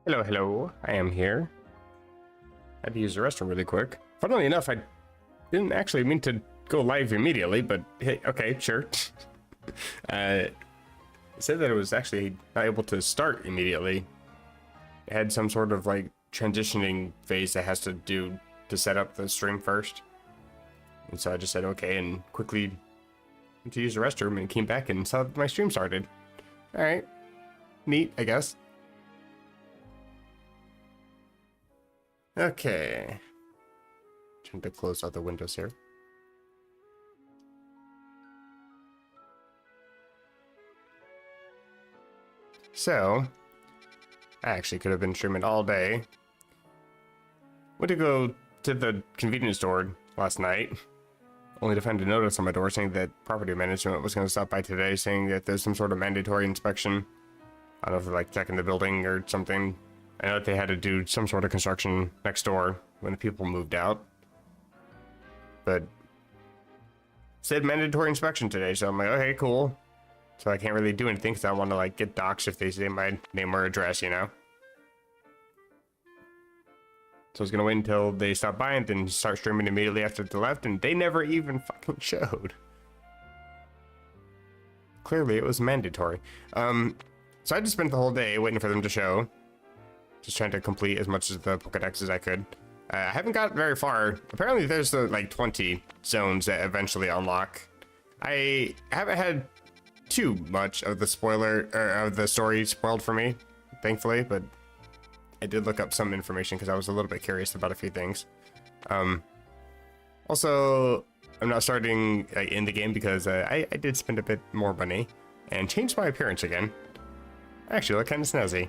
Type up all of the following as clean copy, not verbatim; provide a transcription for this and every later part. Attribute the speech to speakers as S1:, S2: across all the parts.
S1: Hello, hello. I am here. Had to use the restroom really quick. Funnily enough, I didn't actually mean to go live immediately, but hey, okay, sure. It said that it was actually not able to start immediately. It had some sort of like transitioning phase that has to do to set up the stream first. And so I just said okay and quickly went to use the restroom and came back and saw that my stream started. Alright. Neat, I guess. Okay. Trying to close other windows here. So, I actually could have been streaming all day. Went to go to the convenience store last night, only to find a notice on my door saying that property management was going to stop by today, saying that there's some sort of mandatory inspection. I don't know if they're like checking the building or something. I know that they had to do some sort of construction next door when the people moved out. But it said mandatory inspection today, so I'm like, okay, cool. So I can't really do anything because I want to like get doxxed if they say my name or address, you know? So I was gonna wait until they stop by and then start streaming immediately after they left, and they never even fucking showed. Clearly it was mandatory. So I just spent the whole day waiting for them to show. Just trying to complete as much of the pokedex as I could. I haven't got very far. Apparently there's like 20 zones that eventually unlock. I haven't had too much of the spoiler or of the story spoiled for me, thankfully, but I did look up some information because I was a little bit curious about a few things. Also, I'm not starting in the game because I did spend a bit more money and changed my appearance again. I actually look kind of snazzy.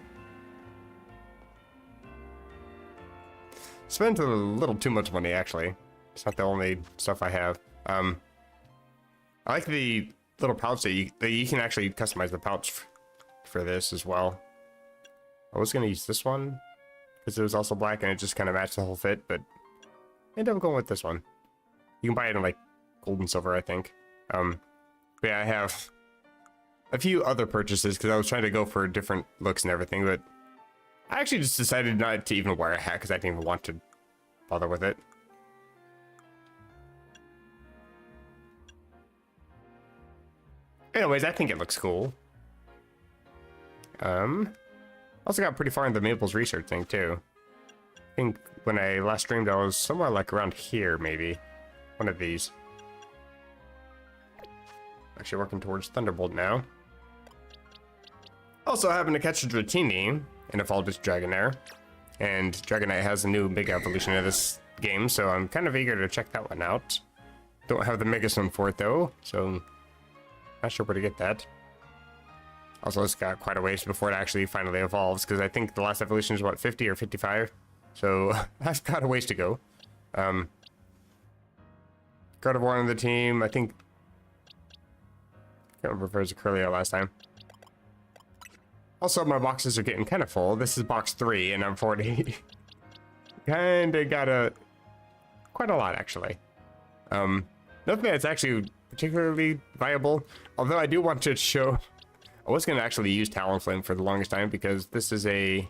S1: Spent a little too much money, actually. It's not the only stuff I have. I like the little pouch that you can actually customize the pouch for this as well. I was gonna use this one because it was also black and it just kind of matched the whole fit, but I ended up going with this one. You can buy it in like gold and silver, I think. But yeah, I have a few other purchases because I was trying to go for different looks and everything, but I actually just decided not to even wear a hat because I didn't even want to bother with it. Anyways, I think it looks cool. Also got pretty far in the Maples research thing too. I think when I last streamed I was somewhere like around here maybe. One of these. Actually working towards Thunderbolt now. Also happened to catch a Dratini in a Evolved Dragonair. And Dragonite has a new Mega Evolution in this game, so I'm kind of eager to check that one out. Don't have the Mega Swim for it though, so not sure where to get that. Also, it's got quite a ways before it actually finally evolves, because I think the last evolution is, what, 50 or 55? So, I've got a ways to go. Gardevoir on the team, I think... I can't remember if it was a Curlia last time. Also, my boxes are getting kind of full. This is box 3, and I'm 40. Kinda got quite a lot, actually. Nothing that's actually particularly viable, although I do want to show... I was going to actually use Talonflame for the longest time because this is a,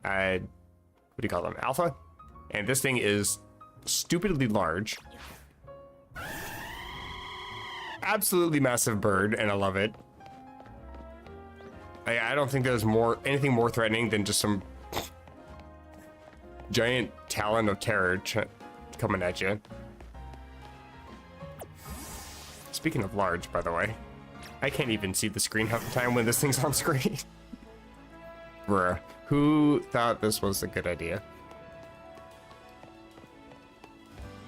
S1: what do you call them, alpha? And this thing is stupidly large. Absolutely massive bird, and I love it. I don't think there's anything more threatening than just some giant talon of terror coming at you. Speaking of large, by the way. I can't even see the screen half the time when this thing's on screen. Bruh, who thought this was a good idea?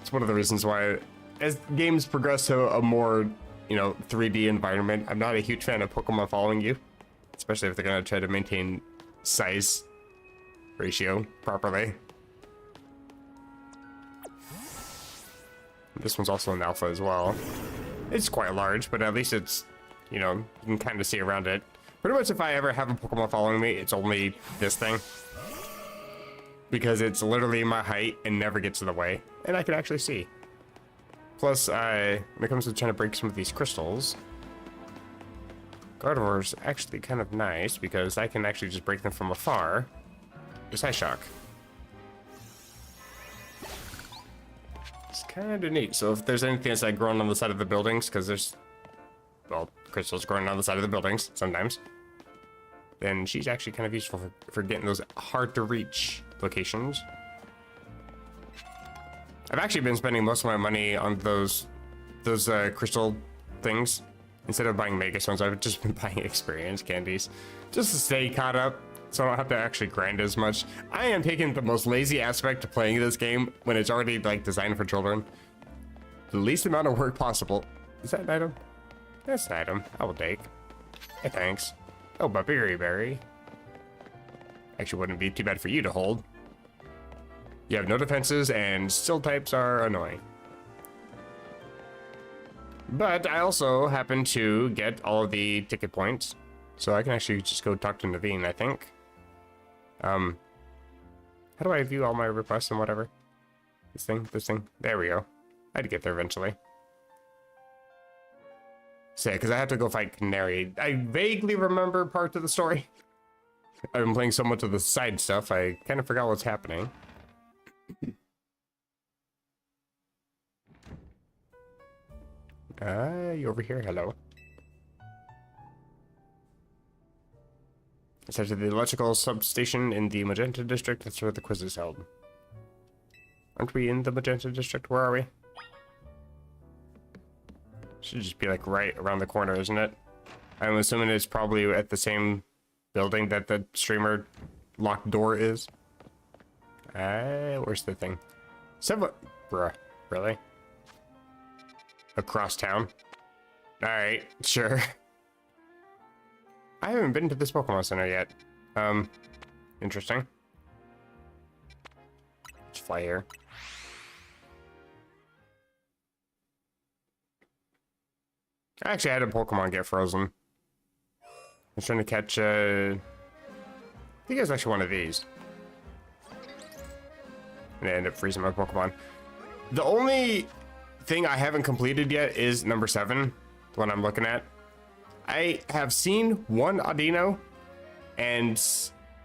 S1: It's one of the reasons why, as games progress to a more, 3D environment, I'm not a huge fan of Pokemon following you. Especially if they're gonna try to maintain size ratio properly. This one's also an alpha as well. It's quite large, but at least it's, you can kind of see around it. Pretty much if I ever have a Pokemon following me, it's only this thing. Because it's literally my height and never gets in the way. And I can actually see. Plus, when it comes to trying to break some of these crystals, Gardevoir's actually kind of nice because I can actually just break them from afar. Just Ice Shock. It's kind of neat. So if there's anything that's like growing on the side of the buildings, because there's, well, crystals growing on the side of the buildings sometimes, then she's actually kind of useful for getting those hard to reach locations. I've actually been spending most of my money on those crystal things. Instead of buying mega stones, I've just been buying experience candies just to stay caught up, so I don't have to actually grind as much. I am taking the most lazy aspect to playing this game when it's already like designed for children. The least amount of work possible. Is that an item? That's an item. I will take. Hey, thanks. Oh, but berry. Actually, wouldn't be too bad for you to hold. You have no defenses, and still types are annoying. But I also happen to get all of the ticket points, so I can actually just go talk to Naveen, I think. How do I view all my requests and whatever? This thing. There we go. I had to get there eventually. So, because I have to go fight Canary. I vaguely remember parts of the story. I've been playing so much of the side stuff, I kind of forgot what's happening. You over here? Hello. It's at the electrical substation in the Magenta District. That's where the quiz is held. Aren't we in the Magenta District? Where are we? Should just be like right around the corner, isn't it? I'm assuming it's probably at the same building that the streamer locked door is. Where's the thing? Bruh, really? Across town? Alright, sure. I haven't been to this Pokemon Center yet. Interesting. Let's fly here. I actually had a Pokemon get frozen. I was trying to catch, I think it was actually one of these. And I ended up freezing my Pokemon. The only thing I haven't completed yet is number 7, the one I'm looking at. I have seen one Audino, and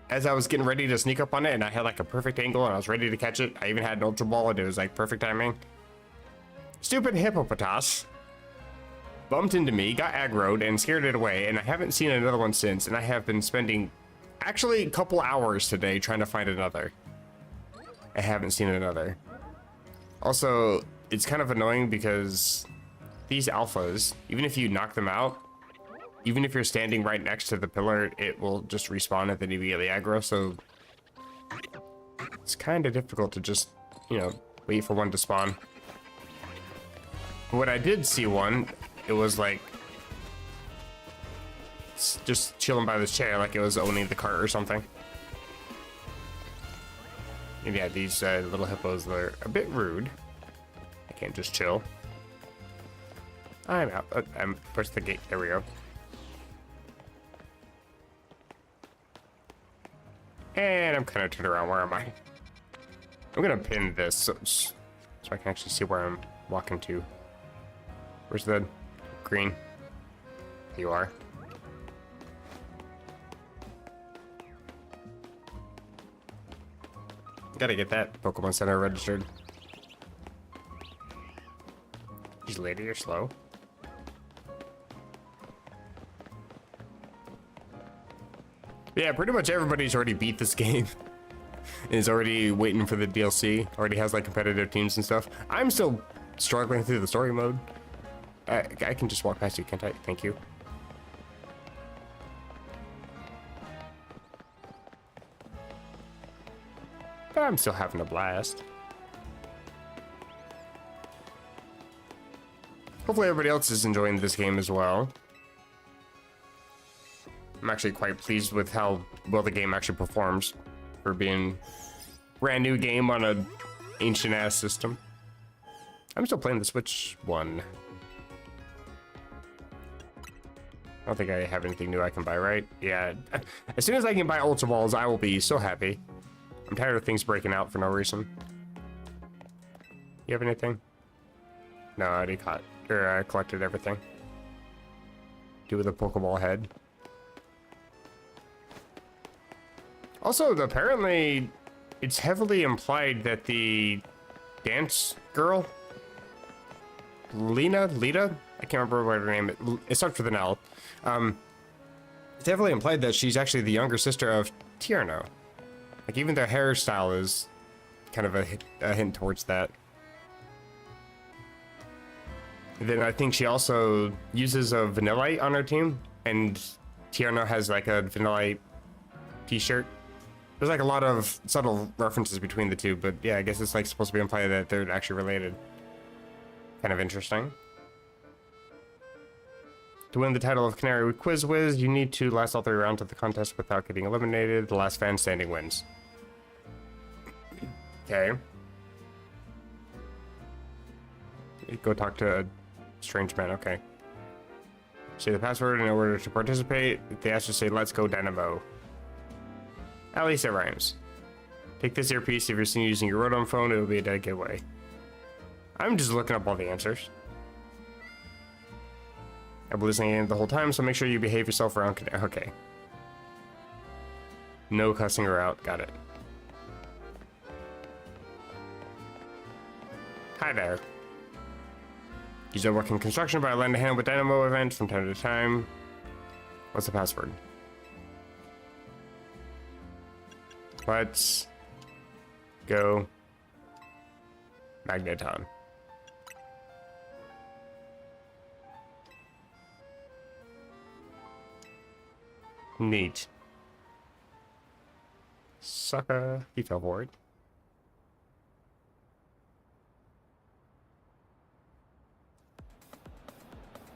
S1: as I was getting ready to sneak up on it, and I had like a perfect angle, and I was ready to catch it, I even had an Ultra Ball, and it was like perfect timing. Stupid Hippopotas bumped into me, got aggroed, and scared it away, and I haven't seen another one since, and I have been spending actually a couple hours today trying to find another. I haven't seen another. Also, it's kind of annoying because these alphas, even if you knock them out, even if you're standing right next to the pillar, it will just respawn and then immediately aggro, so it's kind of difficult to just, you know, wait for one to spawn. But when I did see one, it was like just chilling by this chair like it was owning the cart or something. And yeah, these little hippos are a bit rude. I can't just chill. I'm out. I'm pushed the gate. There we go. And I'm kind of turned around. Where am I? I'm gonna pin this so I can actually see where I'm walking to. Where's the green? You are. Gotta get that Pokemon Center registered. These lady, you're slow. Yeah, pretty much everybody's already beat this game. Is already waiting for the DLC. Already has like competitive teams and stuff. I'm still struggling through the story mode. I can just walk past you, can't I? Thank you. But I'm still having a blast. Hopefully everybody else is enjoying this game as well. I'm actually quite pleased with how well the game actually performs for being a brand new game on an ancient ass system. I'm still playing the Switch one. I don't think I have anything new I can buy, right? Yeah. As soon as I can buy Ultra Balls, I will be so happy. I'm tired of things breaking out for no reason. You have anything? No, I already collected everything. do with a Pokeball head. Also, apparently, it's heavily implied that the dance girl, Lita? I can't remember what her name is. It starts with an L. It's heavily implied that she's actually the younger sister of Tierno. Like, even their hairstyle is kind of a hint towards that. And then I think she also uses a Vanillite on her team, and Tierno has like a Vanillite t-shirt. There's like a lot of subtle references between the two, but yeah, I guess it's like supposed to be implied that they're actually related. Kind of interesting. To win the title of Canary Quiz Wiz, you need to last all 3 rounds of the contest without getting eliminated. The last fan standing wins. Okay. Go talk to a strange man, okay. Say the password in order to participate. They ask you to say, let's go Dynamo. At least it rhymes. Take this earpiece. If you're seen using your Rotom phone, it will be a dead giveaway. I'm just looking up all the answers. I've been listening the whole time, so make sure you behave yourself around. Okay. No cussing her out. Got it. Hi there. Use work in construction, but I lend a hand with Dynamo events from time to time. What's the password? Let's go Magneton. Neat. Sucker. He fell for it.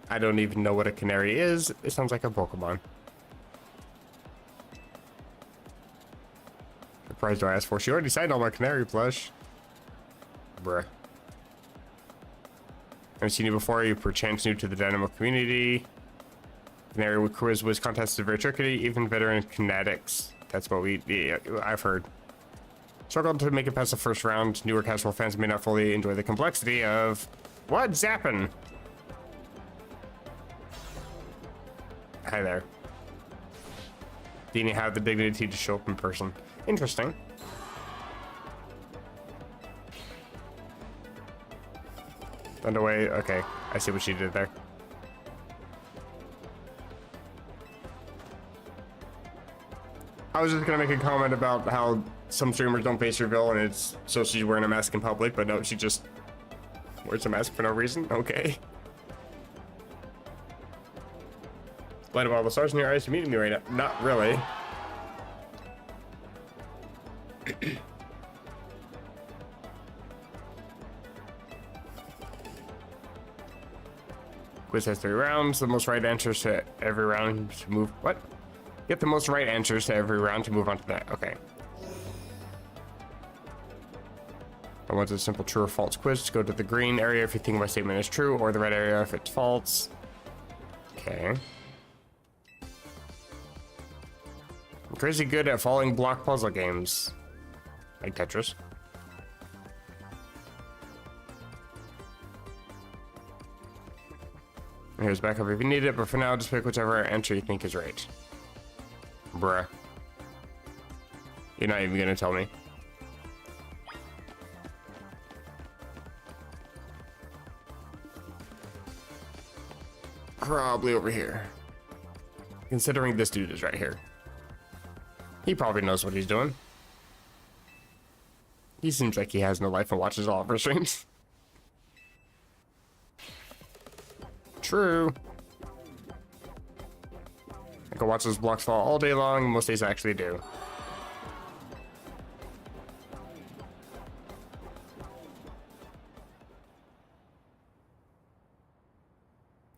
S1: I don't even know what a canary is. It sounds like a Pokemon. The prize do I ask for? She already signed all my canary plush. Bruh. Haven't seen you before. You perchance new to the Dynamo community. Canary Quiz Wiz contest is very tricky, even veteran kinetics. That's what I've heard. Struggled to make it past the first round. Newer casual fans may not fully enjoy the complexity of what's zapping. Hi there. Didn't have the dignity to show up in person. Interesting. Underway. Okay, I see what she did there. I was just gonna make a comment about how some streamers don't face reveal and it's so she's wearing a mask in public, but no, she just wears a mask for no reason. Okay. Light of all the stars in your eyes, you're meeting me right now. Not really. Quiz has 3 rounds. The most right answers to every round to move. What? Get the most right answers to every round to move on to that. Okay. I want a simple true or false quiz. Just go to the green area if you think my statement is true, or the red area if it's false. Okay. I'm crazy good at following block puzzle games. Like Tetris. Here's backup if you need it, but for now, just pick whichever answer you think is right. Bruh. You're not even gonna tell me. Probably over here. Considering this dude is right here. He probably knows what he's doing. He seems like he has no life and watches all of our streams. True. I can watch those blocks fall all day long. Most days I actually do.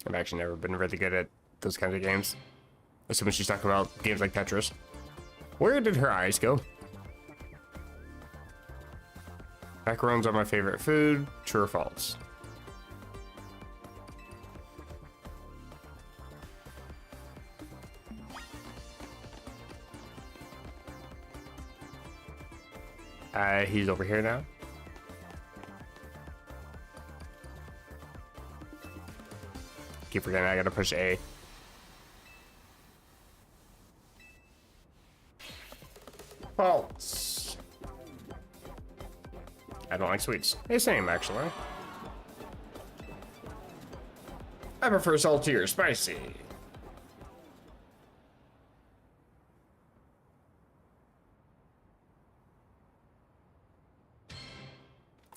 S1: I've actually never been really good at those kinds of games. Assuming she's talking about games like Tetris. Where did her eyes go? Macarons are my favorite food. True or false? He's over here now. Keep forgetting I gotta push A. like sweets. Hey, same, actually. I prefer salty or spicy.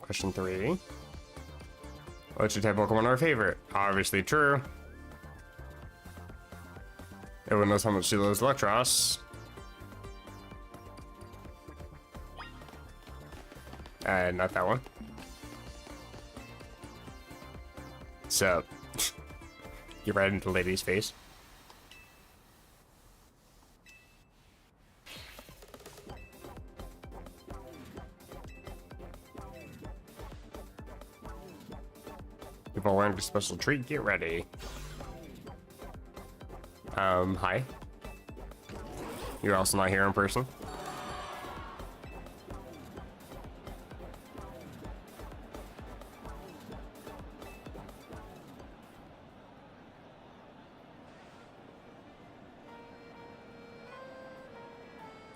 S1: Question 3. What's your type of Pokemon our favorite? Obviously true. Everyone knows how much she loves Electros. Not that one. So, you're right into the lady's face. You've all learned a special treat. Get ready. Hi. You're also not here in person.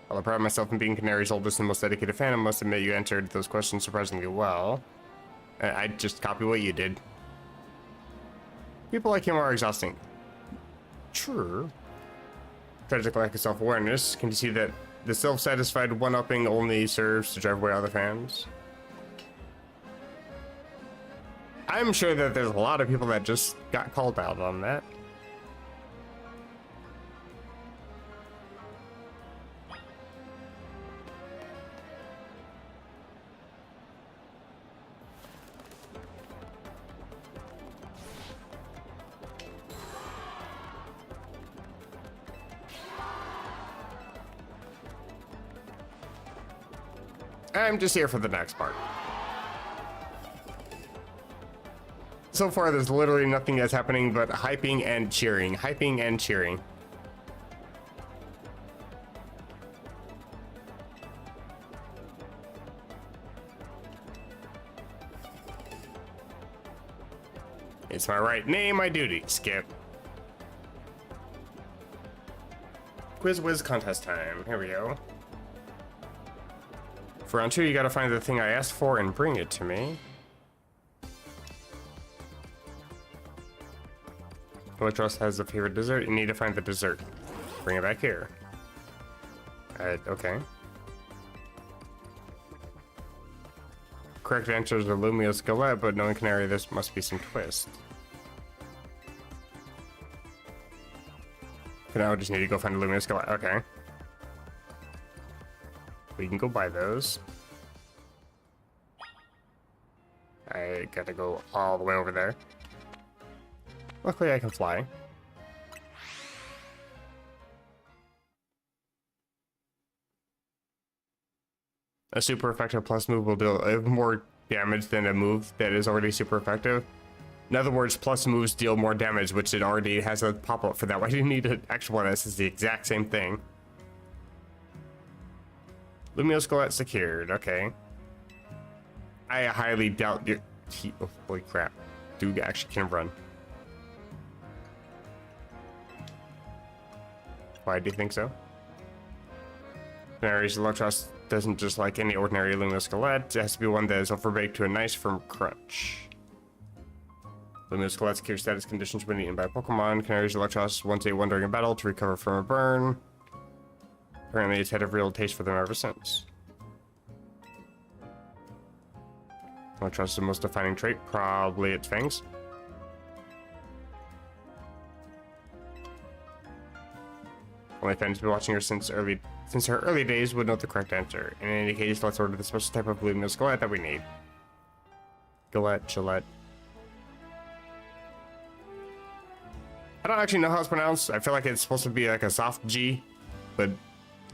S1: While I pride myself in being Canary's oldest and most dedicated fan, I must admit you answered those questions surprisingly well. I just copied what you did. People like him are exhausting. True. Tragic lack of self-awareness. Can you see that the self-satisfied one-upping only serves to drive away other fans? I'm sure that there's a lot of people that just got called out on that. I'm just here for the next part. So far, there's literally nothing that's happening but hyping and cheering. Hyping and cheering. It's my right name, my duty. Skip. Quiz whiz contest time. Here we go. For round 2, you gotta find the thing I asked for and bring it to me. Electros has a favorite dessert. You need to find the dessert. Bring it back here. Okay. Correct answer is a Lumio Skelet, but knowing Canary, this must be some twist. For now, I just need to go find a Lumio Skelet. Okay. We can go buy those. I gotta go all the way over there. Luckily, I can fly. A super effective plus move will deal more damage than a move that is already super effective. In other words, plus moves deal more damage, which it already has a pop-up for that. Why do you need an extra one? This is the exact same thing. Lumio Skelet secured, okay. I highly doubt your... Oh, holy crap. Dude actually can run. Why do you think so? Canary's Electros doesn't just like any ordinary Lumio Skelet. It has to be one that is overbaked to a nice firm crunch. Lumio Skelet secures status conditions when eaten by Pokemon. Canary's Electros once ate one during a battle to recover from a burn. Apparently it's had a real taste for them ever since. Electros is the most defining trait, probably its fangs. Only fans who've been watching her since her early days would know the correct answer. In any case, let's order the special type of Lumio Skelet that we need. Gillette. I don't actually know how it's pronounced. I feel like it's supposed to be like a soft G, but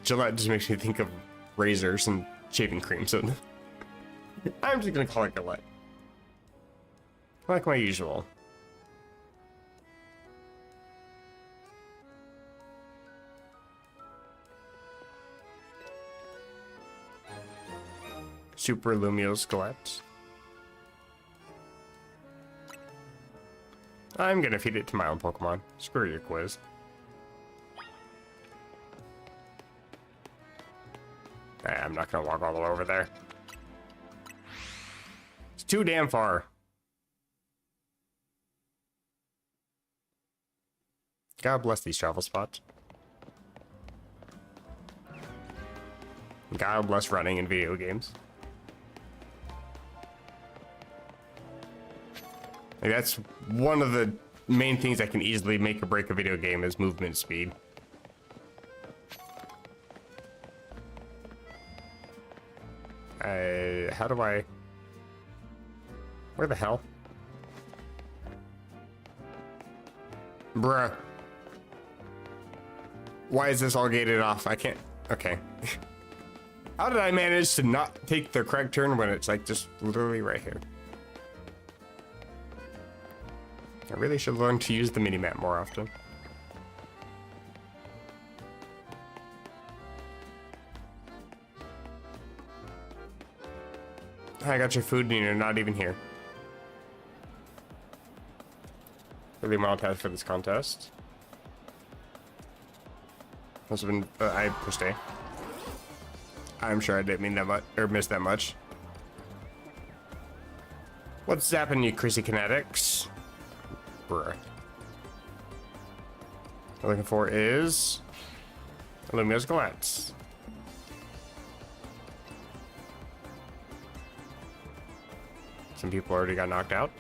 S1: Gillette just makes me think of razors and shaving cream, so I'm just gonna call it Gillette. Like my usual. Super Lumio Skelet. I'm gonna feed it to my own Pokemon. Screw your quiz. I'm not gonna walk all the way over there. too damn far. God bless these travel spots. God bless running in video games. Like, that's one of the main things that can easily make or break a video game is movement speed. How do I... Where the hell? Bruh. Why is this all gated off? I can't... Okay. How did I manage to not take the correct turn when it's like just literally right here? I really should learn to use the minimap more often. I got your food and you're not even here. Really monetized for this contest. Must have been, I pushed A. I'm sure I didn't mean that much, or miss that much. What's zapping you, crazy kinetics? Bruh. What I'm looking for is Lumios Gallets. Some people already got knocked out.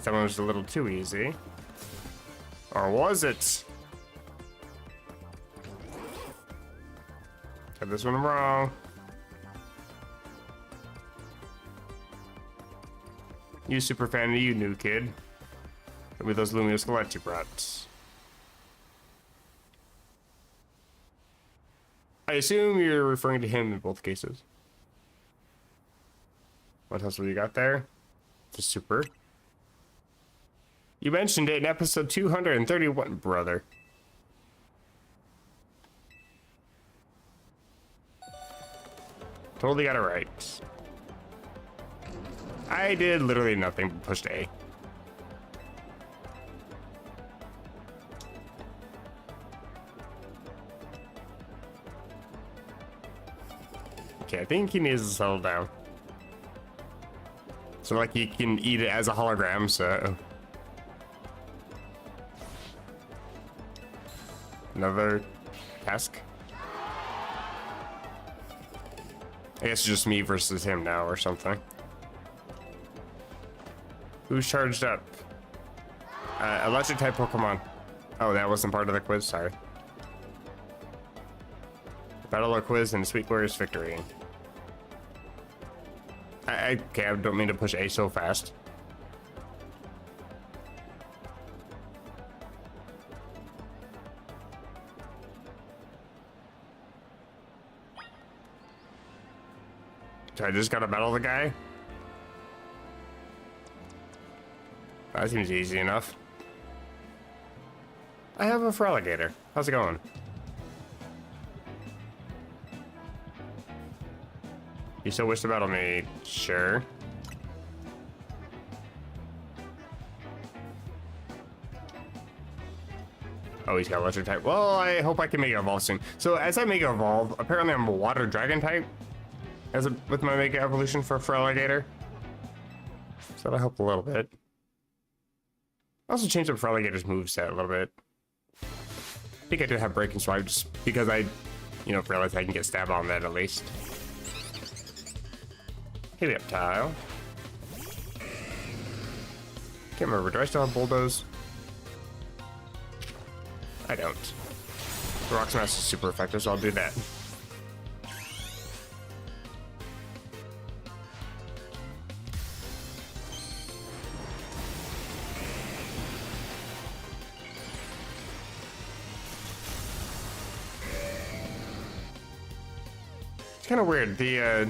S1: That one was a little too easy. Or was it? Got this one wrong. You super fan of you, new kid. With those Lumios Gallets you brought. I assume you're referring to him in both cases. What else have you got there? The super. You mentioned it in episode 231, brother. Totally got it right. I did literally nothing but pushed A. Okay, I think he needs to settle down. So like he can eat it as a hologram, so... Another task? I guess it's just me versus him now or something. Who's charged up? Electric type Pokemon. Oh, that wasn't part of the quiz, sorry. Battle or quiz and Sweet Glorious victory. Okay, I don't mean to push A so fast. So I just gotta battle the guy? That seems easy enough. I have a Feraligatr. How's it going? You still wish to battle me? Sure. Oh, he's got electric type. Well, I hope I can make it evolve soon. So as I make it evolve, apparently I'm a water dragon type with my Mega Evolution for Feraligatr. So that'll help a little bit. I also changed up Feraligatr's moveset a little bit. I think I do have Break and Swipe just because I, realized I can get stab on that at least. Hey, Reptile. Can't remember, do I still have Bulldoze? I don't. The Rock Smash is super effective, so I'll do that. It's kind of weird. The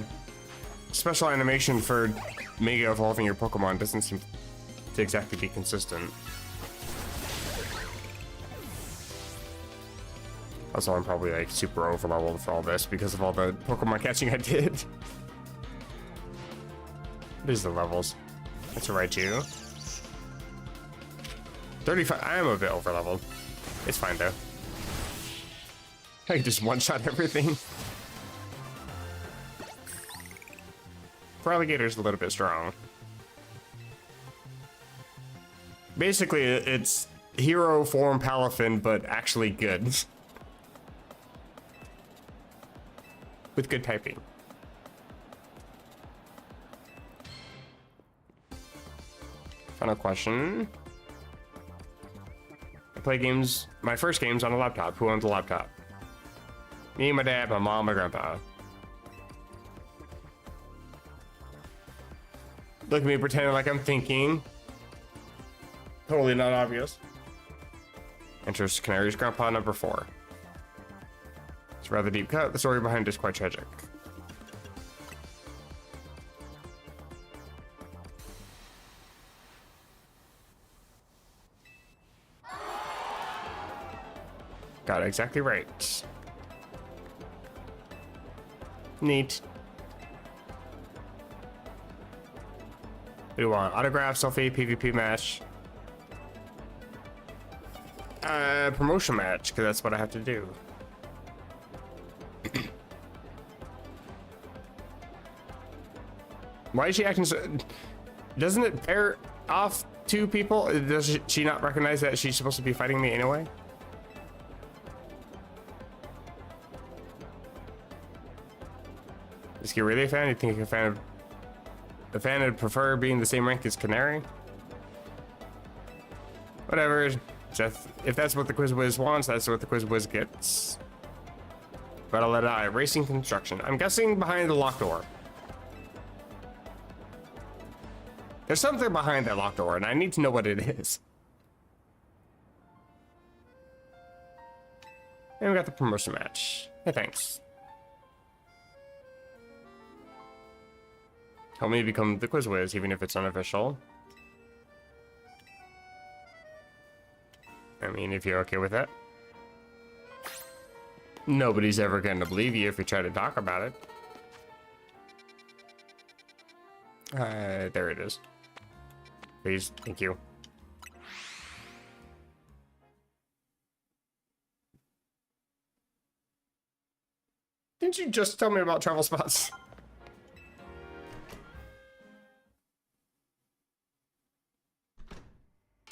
S1: special animation for Mega Evolving your Pokemon doesn't seem to exactly be consistent. Also, I'm probably like super overleveled for all this because of all the Pokemon catching I did. These are the levels. That's right, you. 35. I am a bit overleveled. It's fine though. I can just one-shot everything. Feraligator's a little bit strong. Basically, it's hero form Palafin, but actually good. With good typing. Final question. I play games, my first games on a laptop. Who owns a laptop? Me, my dad, my mom, my grandpa. Look at me pretending like I'm thinking. Totally not obvious. Enters Canary's grandpa number 4. It's a rather deep cut. The story behind it is quite tragic. Got it exactly right. Neat. What do you want? Autograph, selfie, PvP match. Promotion match, because that's what I have to do. Why is she acting so... Doesn't it pair off 2 people? Does she not recognize that she's supposed to be fighting me anyway? Is he really a fan? You think a fan would prefer being the same rank as Canary? Whatever. If that's what the Quiz Whiz wants, that's what the Quiz Whiz gets. But I'll let it out. Racing construction. I'm guessing behind the locked door. There's something behind that locked door, and I need to know what it is. And we got the promotion match. Hey, thanks. Help me become the Quiz Whiz, even if it's unofficial. I mean, if you're okay with that. Nobody's ever going to believe you if you try to talk about it. There it is. Please, thank you. Didn't you just tell me about travel spots?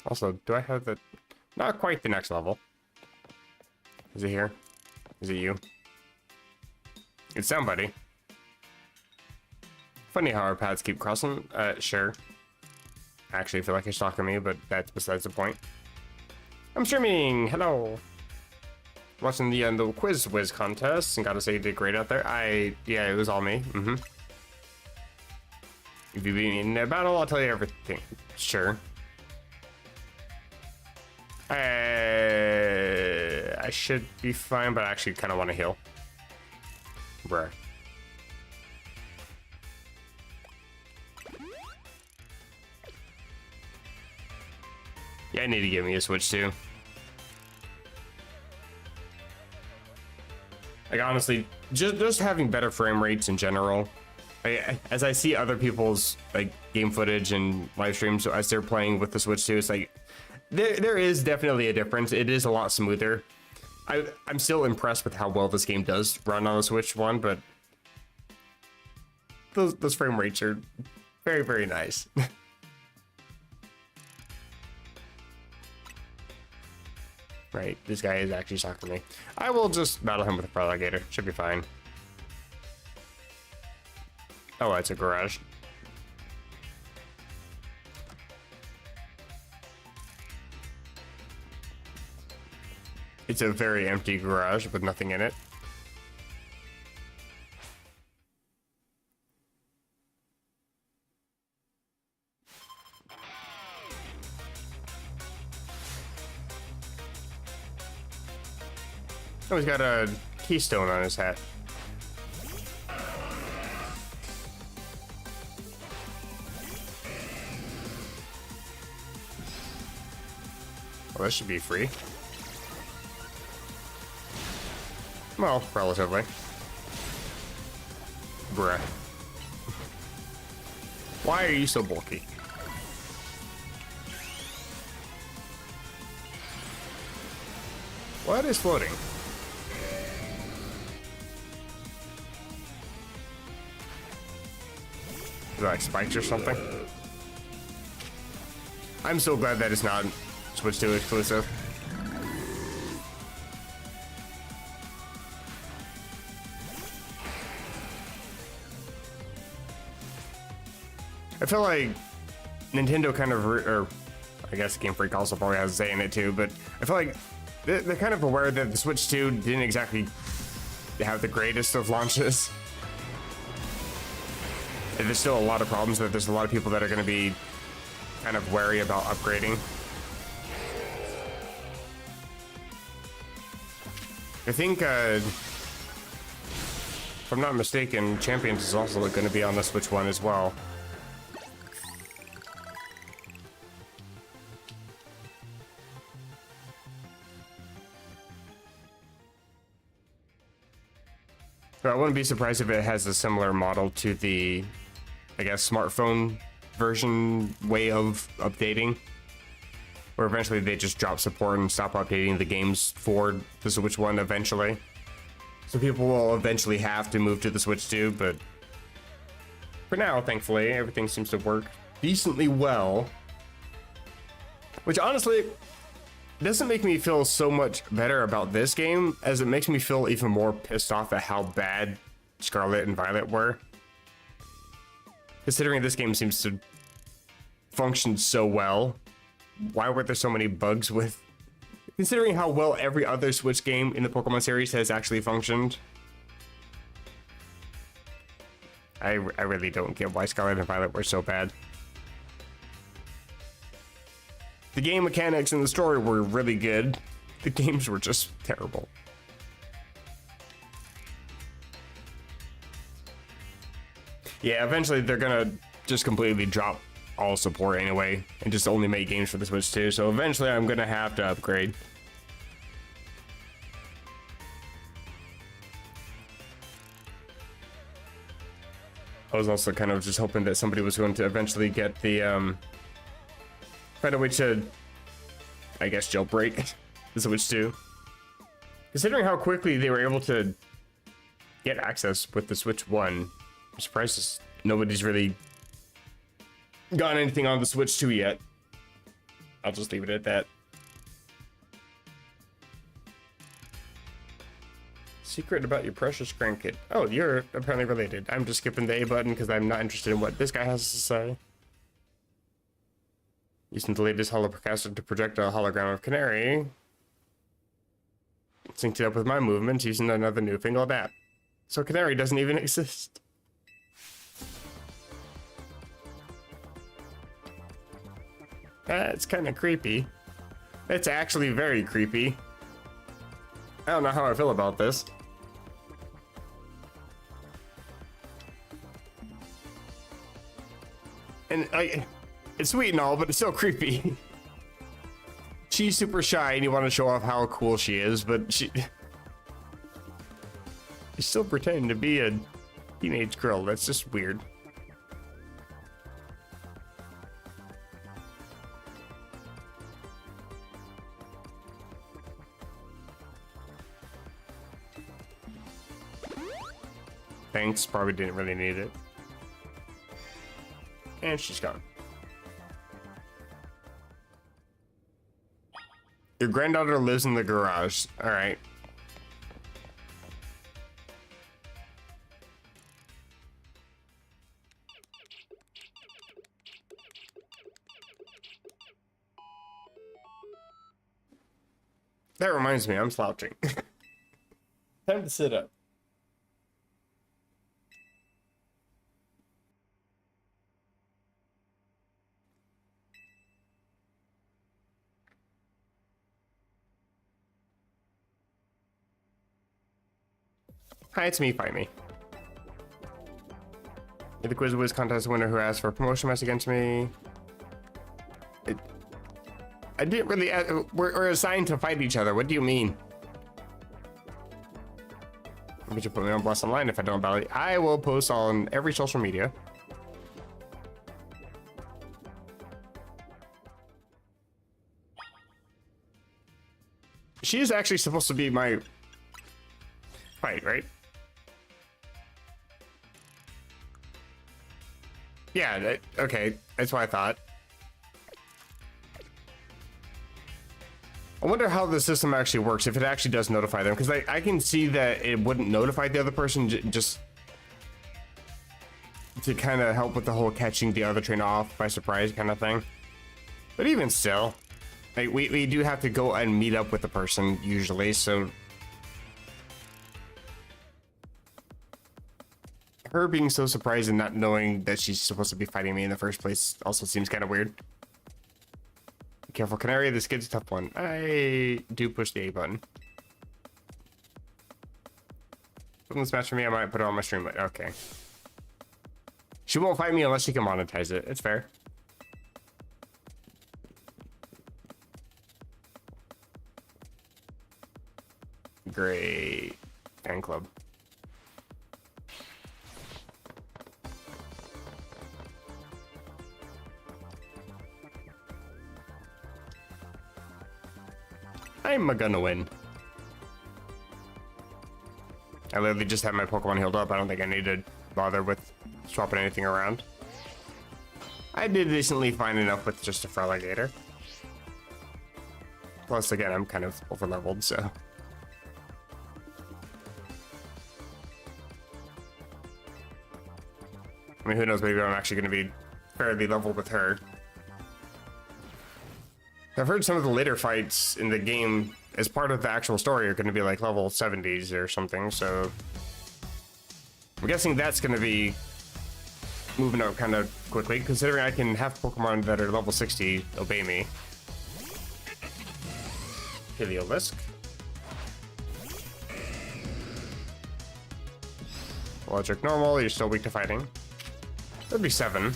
S1: Also, do I have the... Not quite the next level. Is it here? Is it you? It's somebody. Funny how our paths keep crossing. Sure. Actually, I feel like it's talking to me, but that's besides the point. I'm streaming! Hello! Watching the Quiz Whiz contest, and gotta say you did great out there. Yeah, it was all me. If you beat me in a battle, I'll tell you everything. Sure. I should be fine, but I actually kind of want to heal. Bruh. Yeah, I need to give me a Switch too. Like honestly, just having better frame rates in general. As I see other people's like game footage and live streams as they're playing with the Switch too, it's like there is definitely a difference. It is a lot smoother. I'm still impressed with how well this game does run on the Switch one, but those frame rates are very, very nice. Right, this guy is actually talking to me. I will just battle him with a Feraligator. Should be fine. Oh, it's a garage. It's a very empty garage with nothing in it. Oh, he's got a keystone on his hat. Well, this should be free. Well, relatively. Bruh. Why are you so bulky? What is floating? Is it like spikes or something? I'm so glad that it's not Switch 2 exclusive. I feel like Nintendo kind of, or I guess Game Freak also probably has a say in it too, but I feel like they're kind of aware that the Switch 2 didn't exactly have the greatest of launches. There's still a lot of problems, that there's a lot of people that are going to be kind of wary about upgrading. I think, if I'm not mistaken, Champions is also going to be on the Switch 1 as well. So I wouldn't be surprised if it has a similar model to the, I guess, smartphone version way of updating, where eventually they just drop support and stop updating the games for the Switch 1 eventually. So people will eventually have to move to the Switch 2, but for now, thankfully, everything seems to work decently well. Which honestly doesn't make me feel so much better about this game as it makes me feel even more pissed off at how bad Scarlet and Violet were. Considering this game seems to function so well, why were there so many bugs with... Considering how well every other Switch game in the Pokemon series has actually functioned, I really don't get why Scarlet and Violet were so bad. The game mechanics and the story were really good. The games were just terrible. Yeah, eventually they're gonna just completely drop all support anyway and just only make games for the Switch 2, so eventually I'm gonna have to upgrade. I was also kind of just hoping that somebody was going to eventually get the find a way to, I guess, jailbreak the Switch 2. Considering how quickly they were able to get access with the Switch 1, I'm surprised nobody's really gotten anything on the Switch 2 yet. I'll just leave it at that. Secret about your precious grandkid. Oh, you're apparently related. I'm just skipping the A button because I'm not interested in what this guy has to say. Using the latest holocaster to project a hologram of Canary. Synced it up with my movements using another newfangled app. So Canary doesn't even exist. That's kind of creepy. It's actually very creepy. I don't know how I feel about this. And it's sweet and all, but it's still creepy. She's super shy and you want to show off how cool she is, but she's still pretending to be a teenage girl. That's just weird. Thanks, probably didn't really need it. And she's gone. Your granddaughter lives in the garage. All right. That reminds me, I'm slouching. Time to sit up. Hi, it's me, fight me. You're the Quiz Wiz contest winner who asked for a promotion mess against me. I didn't really... we're assigned to fight each other. What do you mean? Would you put me on Blast Online if I don't validate? I will post on every social media. She is actually supposed to be my fight, right? Yeah, okay, that's what I thought. I wonder how the system actually works, if it actually does notify them, because I can see that it wouldn't notify the other person just to kind of help with the whole catching the other train off by surprise kind of thing. But even still, like we do have to go and meet up with the person usually, so her being so surprised and not knowing that she's supposed to be fighting me in the first place also seems kind of weird. Be careful, Canary, this kid's a tough one. I do push the A button. From this match for me, I might put it on my stream, but okay. She won't fight me unless she can monetize it. It's fair. Great fan club. I'm gonna win. I literally just had my Pokemon healed up. I don't think I need to bother with swapping anything around. I did decently fine enough with just a Feraligatr. Plus, again, I'm kind of over-leveled, so... I mean, who knows, maybe I'm actually going to be fairly leveled with her. I've heard some of the later fights in the game as part of the actual story are going to be like level 70s or something, so... I'm guessing that's going to be moving up kind of quickly, considering I can have Pokemon that are level 60 obey me. Heliolisk. Electric normal, you're still weak to fighting. That'd be 7.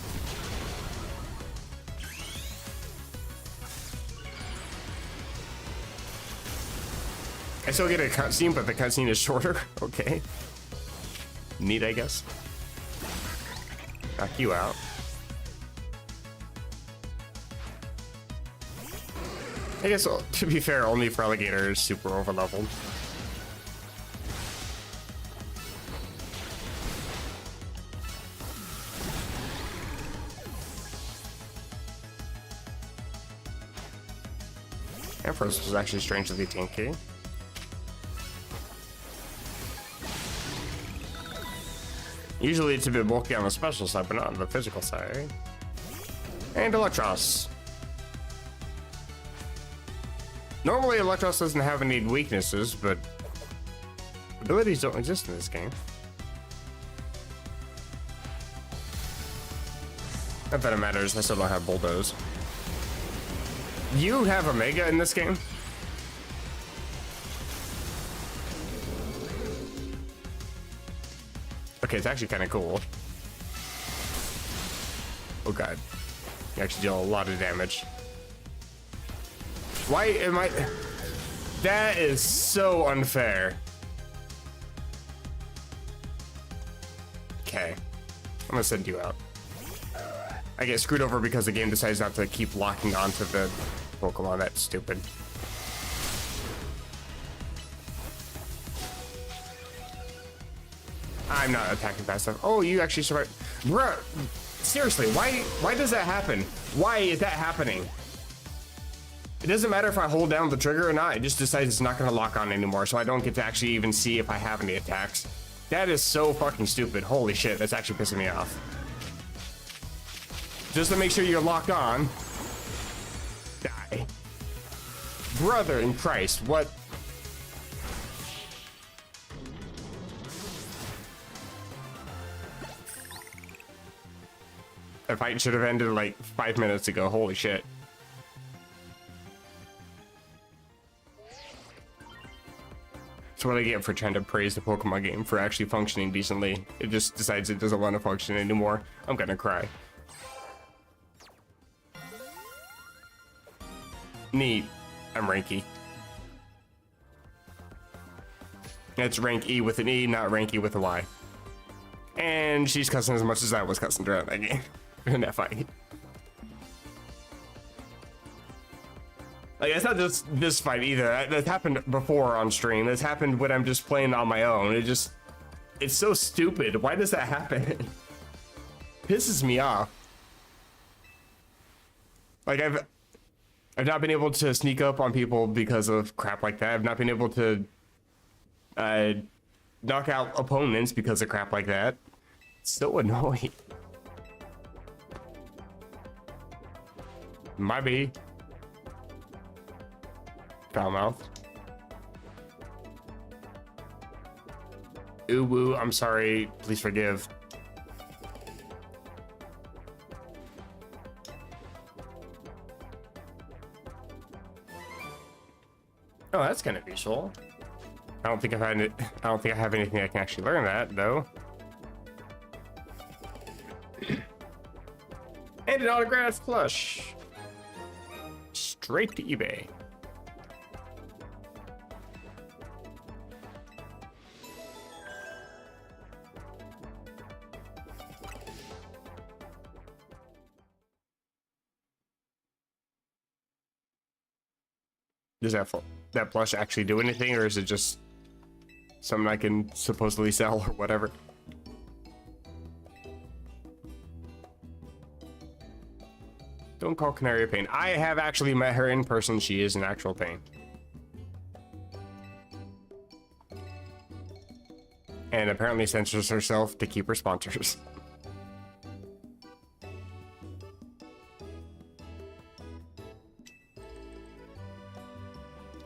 S1: I still get a cutscene, but the cutscene is shorter. Okay. Neat, I guess. Knock you out. I guess, to be fair, only Feraligatr is super overleveled. Ampharos was actually strangely tanky. Usually it's a bit bulky on the special side, but not on the physical side. And Electros. Normally Electros doesn't have any weaknesses, but abilities don't exist in this game. Not that it matters, I still don't have Bulldoze. You have Omega in this game? Okay, it's actually kind of cool. Oh god. You actually deal a lot of damage. Why am I... That is so unfair. Okay. I'm gonna send you out. I get screwed over because the game decides not to keep locking onto the Pokemon. That's stupid. I'm not attacking fast enough. Oh, you actually survived. Bruh, seriously, why does that happen? Why is that happening? It doesn't matter if I hold down the trigger or not. It just decides it's not gonna lock on anymore, so I don't get to actually even see if I have any attacks. That is so fucking stupid. Holy shit, that's actually pissing me off. Just to make sure you're locked on. Die. Brother in Christ, what? The fight should have ended like 5 minutes ago. Holy shit. That's what I get for trying to praise the Pokemon game for actually functioning decently. It just decides it doesn't want to function anymore. I'm gonna cry. Neat. I'm ranky. It's rank E with an E, not rank E with a Y. And she's cussing as much as I was cussing throughout that game. In that fight. Like, it's not just this fight either. That happened before on stream. It's happened when I'm just playing on my own. It's so stupid. Why does that happen? pisses me off. Like I've not been able to sneak up on people because of crap like that. I've not been able to knock out opponents because of crap like that. It's so annoying. Might be. Foul mouth. Ooh woo, I'm sorry. Please forgive. Oh, that's kind of useful. I don't think I have anything I can actually learn that though. And an autographed plush. Straight to eBay. Does that plush actually do anything, or is it just something I can supposedly sell or whatever? Don't call Canary a pain. I have actually met her in person. She is an actual pain. And apparently censors herself to keep her sponsors.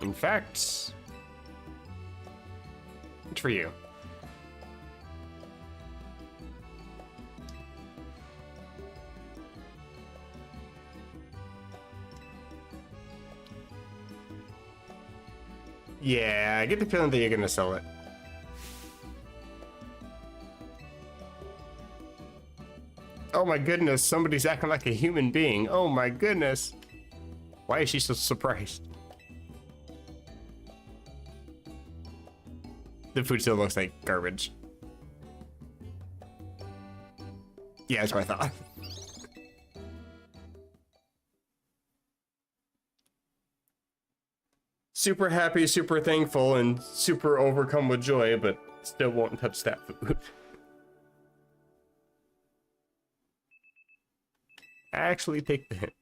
S1: In fact, it's for you. Yeah, I get the feeling that you're gonna sell it. Oh my goodness, somebody's acting like a human being. Oh my goodness. Why is she so surprised? The food still looks like garbage. Yeah, that's what I thought. Super happy, super thankful, and super overcome with joy, but still won't touch that food. Actually take the hint.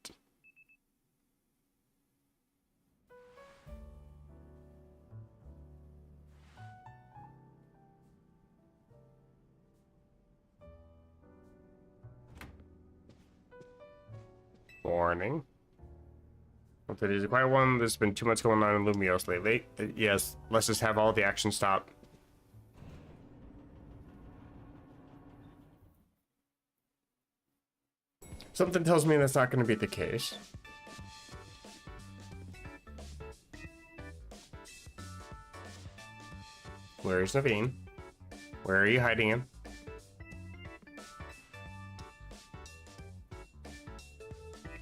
S1: Warning. Hope that is a quiet one. There's been too much going on in Lumios lately. Yes, let's just have all the action stop. Something tells me that's not going to be the case. Where is Naveen? Where are you hiding him?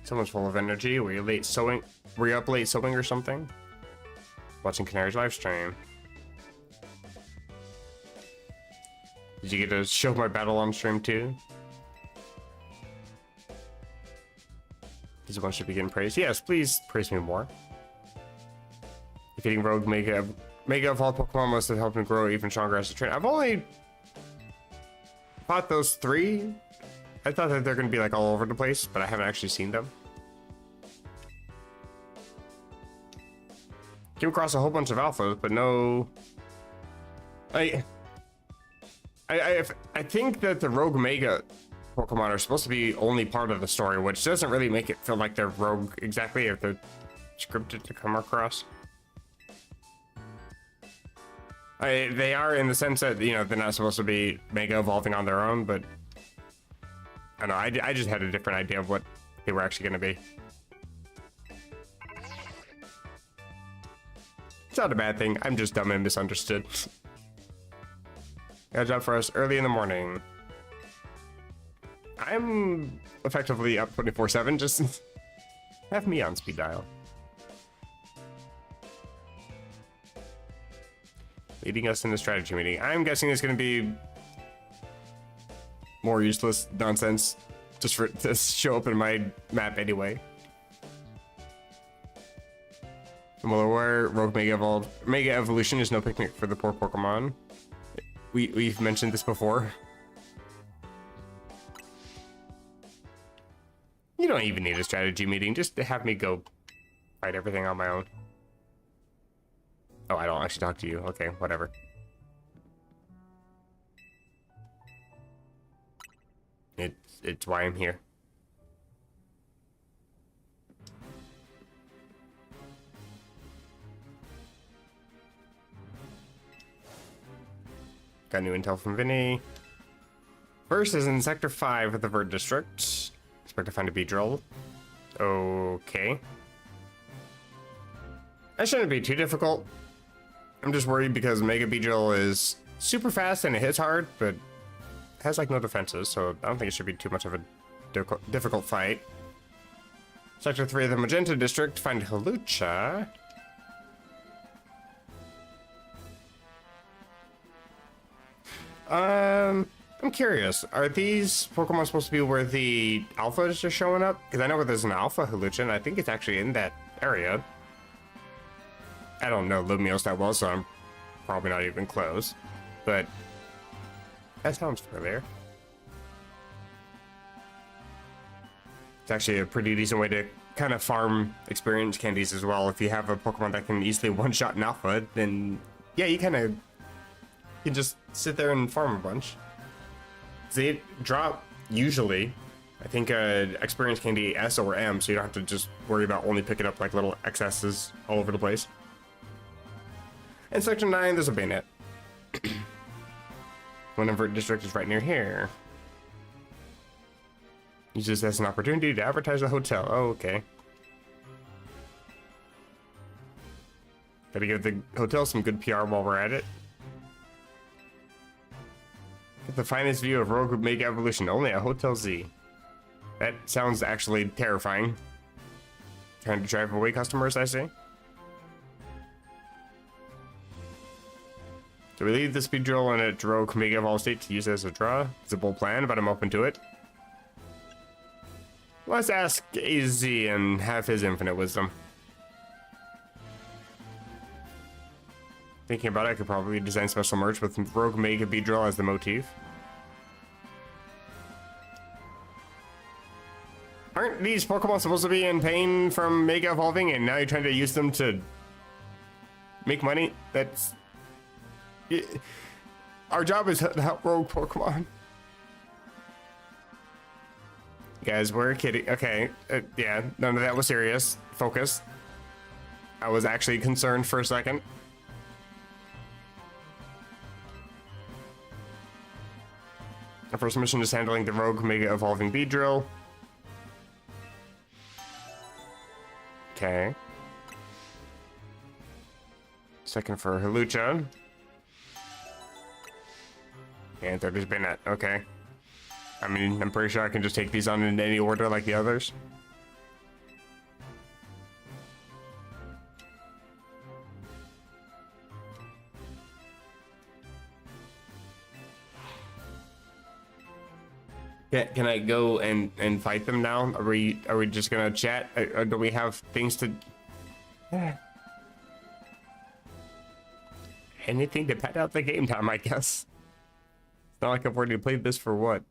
S1: Someone's full of energy. Were you late sewing? Were you up late sewing or something? Watching Canary's live stream. Did you get to show my battle on stream too? Does one should be getting praised? Yes, please praise me more. Defeating Rogue Mega Evolved Pokemon must have helped him grow even stronger as a trainer. I've only fought those 3. I thought that they're going to be like all over the place, but I haven't actually seen them. Came across a whole bunch of alphas, but no. I think that the Rogue Mega Pokemon are supposed to be only part of the story, which doesn't really make it feel like they're rogue exactly if they're scripted to come across. They are in the sense that, you know, they're not supposed to be mega evolving on their own, but I don't know, I just had a different idea of what they were actually going to be. It's not a bad thing, I'm just dumb and misunderstood. Got a job for us early in the morning. I'm effectively up 24/7, just have me on speed dial. Leading us in the strategy meeting. I'm guessing it's going to be more useless nonsense just for it to show up in my map anyway. Well, where Rogue Mega Evolution is no picnic for the poor Pokemon. We've mentioned this before. You don't even need a strategy meeting, just to have me go fight everything on my own. Oh, I don't actually talk to you. Okay, whatever. It's why I'm here. Got new intel from Vinny. First is in Sector 5 of the Vert District. Expect to find a Beedrill. Okay. That shouldn't be too difficult. I'm just worried because Mega Beedrill is super fast and it hits hard, but has like no defenses, so I don't think it should be too much of a difficult fight. Sector 3 of the Magenta District, find Hawlucha. I'm curious, are these Pokemon supposed to be where the alphas are showing up? Because I know where there's an alpha Hawlucha, and I think it's actually in that area. I don't know Lumiose that well, so I'm probably not even close. But that sounds familiar. It's actually a pretty decent way to kind of farm experience candies as well. If you have a Pokemon that can easily one-shot an alpha, then yeah, you can just sit there and farm a bunch. They drop usually, I think, experience candy S or M, so you don't have to just worry about only picking up like little excesses all over the place. In Sector 9, there's a Bayonet. One Invert District is right near here. Use this as an opportunity to advertise the hotel. Oh, okay. Gotta give the hotel some good PR while we're at it. Get the finest view of Rogue Mega Evolution only at Hotel Z. That sounds actually terrifying. Trying to drive away customers, I see. Do we leave the speed drill in a Rogue Mega Evolve state to use as a draw? It's a bold plan, but I'm open to it. Let's ask AZ and have his infinite wisdom. Thinking about it, I could probably design special merch with Rogue Mega Beedrill as the motif. Aren't these Pokemon supposed to be in pain from Mega Evolving, and now you're trying to use them to make money? That's... Our job is to help Rogue Pokemon. Guys, we're kidding. Okay, yeah, none of that was serious. Focus. I was actually concerned for a second. Our first mission is handling the Rogue Mega Evolving Beedrill. Okay. Second for Hawlucha. And third is Bayonet. Okay. I mean, I'm pretty sure I can just take these on in any order like the others. Can I go and fight them now? Are we just gonna chat? Or do we have things to... Anything to pad out the game time, I guess. It's not like I've already played this for what?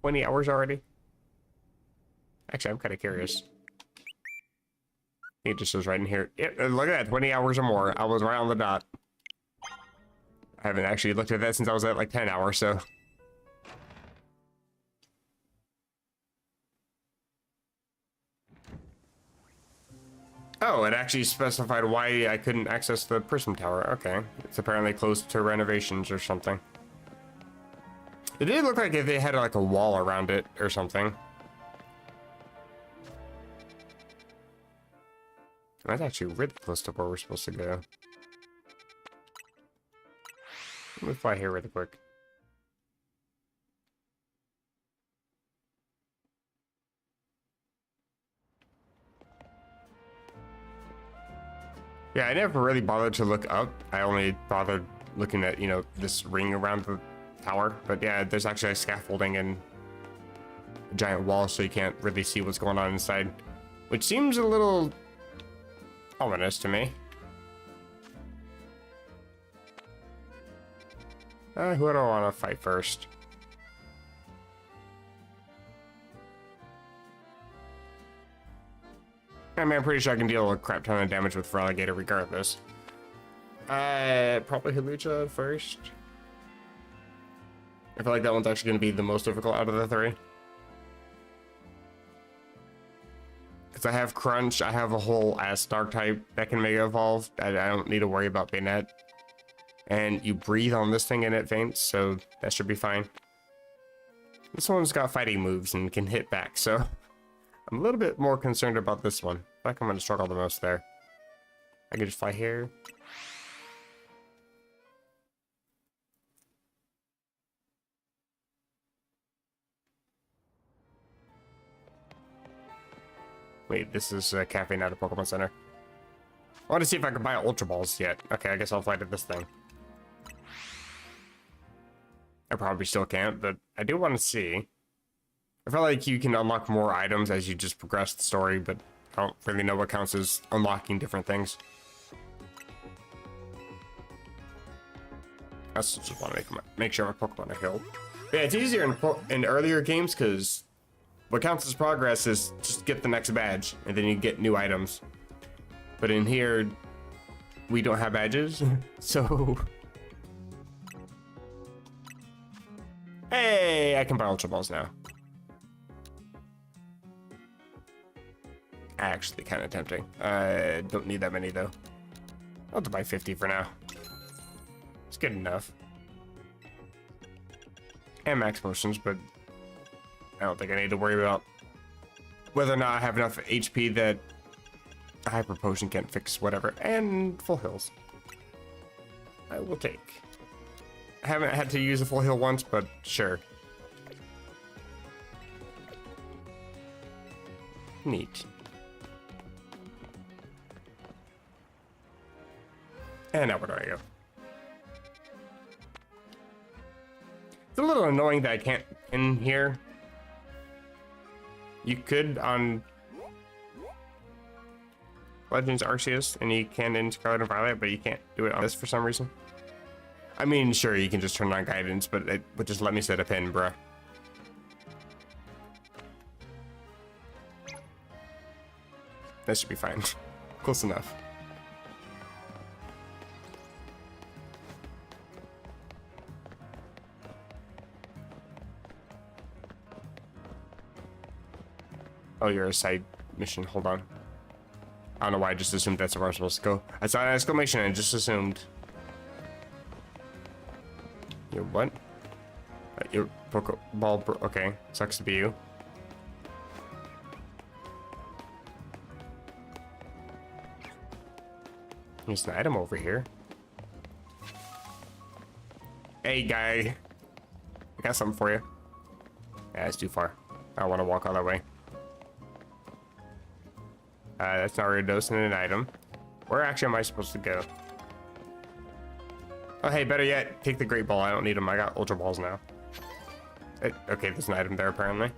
S1: 20 hours already? Actually, I'm kind of curious. It just says right in here. Yeah, look at that, 20 hours or more. I was right on the dot. I haven't actually looked at that since I was at like 10 hours, so... Oh, it actually specified why I couldn't access the Prism Tower. Okay. It's apparently close to renovations or something. It did look like if they had like a wall around it or something. That's actually really close to where we're supposed to go. Let me fly here really quick. Yeah, I never really bothered to look up. I only bothered looking at, you know, this ring around the tower. But yeah, there's actually a scaffolding and a giant wall, so you can't really see what's going on inside. Which seems a little ominous to me. Who do I want to fight first? I mean, I'm pretty sure I can deal a crap ton of damage with Feraligatr regardless. Probably Hawlucha first. I feel like that one's actually going to be the most difficult out of the three. Because I have Crunch, I have a whole ass Dark type that can Mega Evolve. I don't need to worry about Banette. And you breathe on this thing and it faints, so that should be fine. This one's got fighting moves and can hit back, so I'm a little bit more concerned about this one. I feel like I'm going to struggle the most there. I can just fly here. Wait, this is a cafe, not a Pokemon Center. I want to see if I can buy Ultra Balls yet. Okay, I guess I'll fly to this thing. I probably still can't, but I do want to see. I feel like you can unlock more items as you just progress the story, but I don't really know what counts as unlocking different things. I also just want to make sure my Pokemon are healed. Yeah, it's easier in earlier games because what counts as progress is just get the next badge, and then you get new items. But in here, we don't have badges, so... Hey, I can buy Ultra Balls now. Actually, kind of tempting. Don't need that many, though. I'll have to buy 50 for now. It's good enough. And max potions, but I don't think I need to worry about whether or not I have enough HP that a hyper potion can't fix whatever. And full heals. I will take. I haven't had to use a full heal once, but sure. Neat. And now where do I go? It's a little annoying that I can't pin here. You could on Legends Arceus, and you can in Scarlet and Violet, but you can't do it on this for some reason. I mean, sure, you can just turn on guidance, but it would just let me set a pin, bruh. That should be fine. Close enough. Oh, you're a side mission. Hold on. I don't know why I just assumed that's where I'm supposed to go. I saw an exclamation and I just assumed. Your what? Your Pokeball. Okay, sucks to be you. There's an item over here. Hey, guy. I got something for you. Yeah, it's too far. I don't want to walk all that way. That's not really dosing an item. Where actually am I supposed to go? Oh, hey, better yet, take the Great Ball. I don't need them. I got Ultra Balls now. Okay, there's an item there, apparently.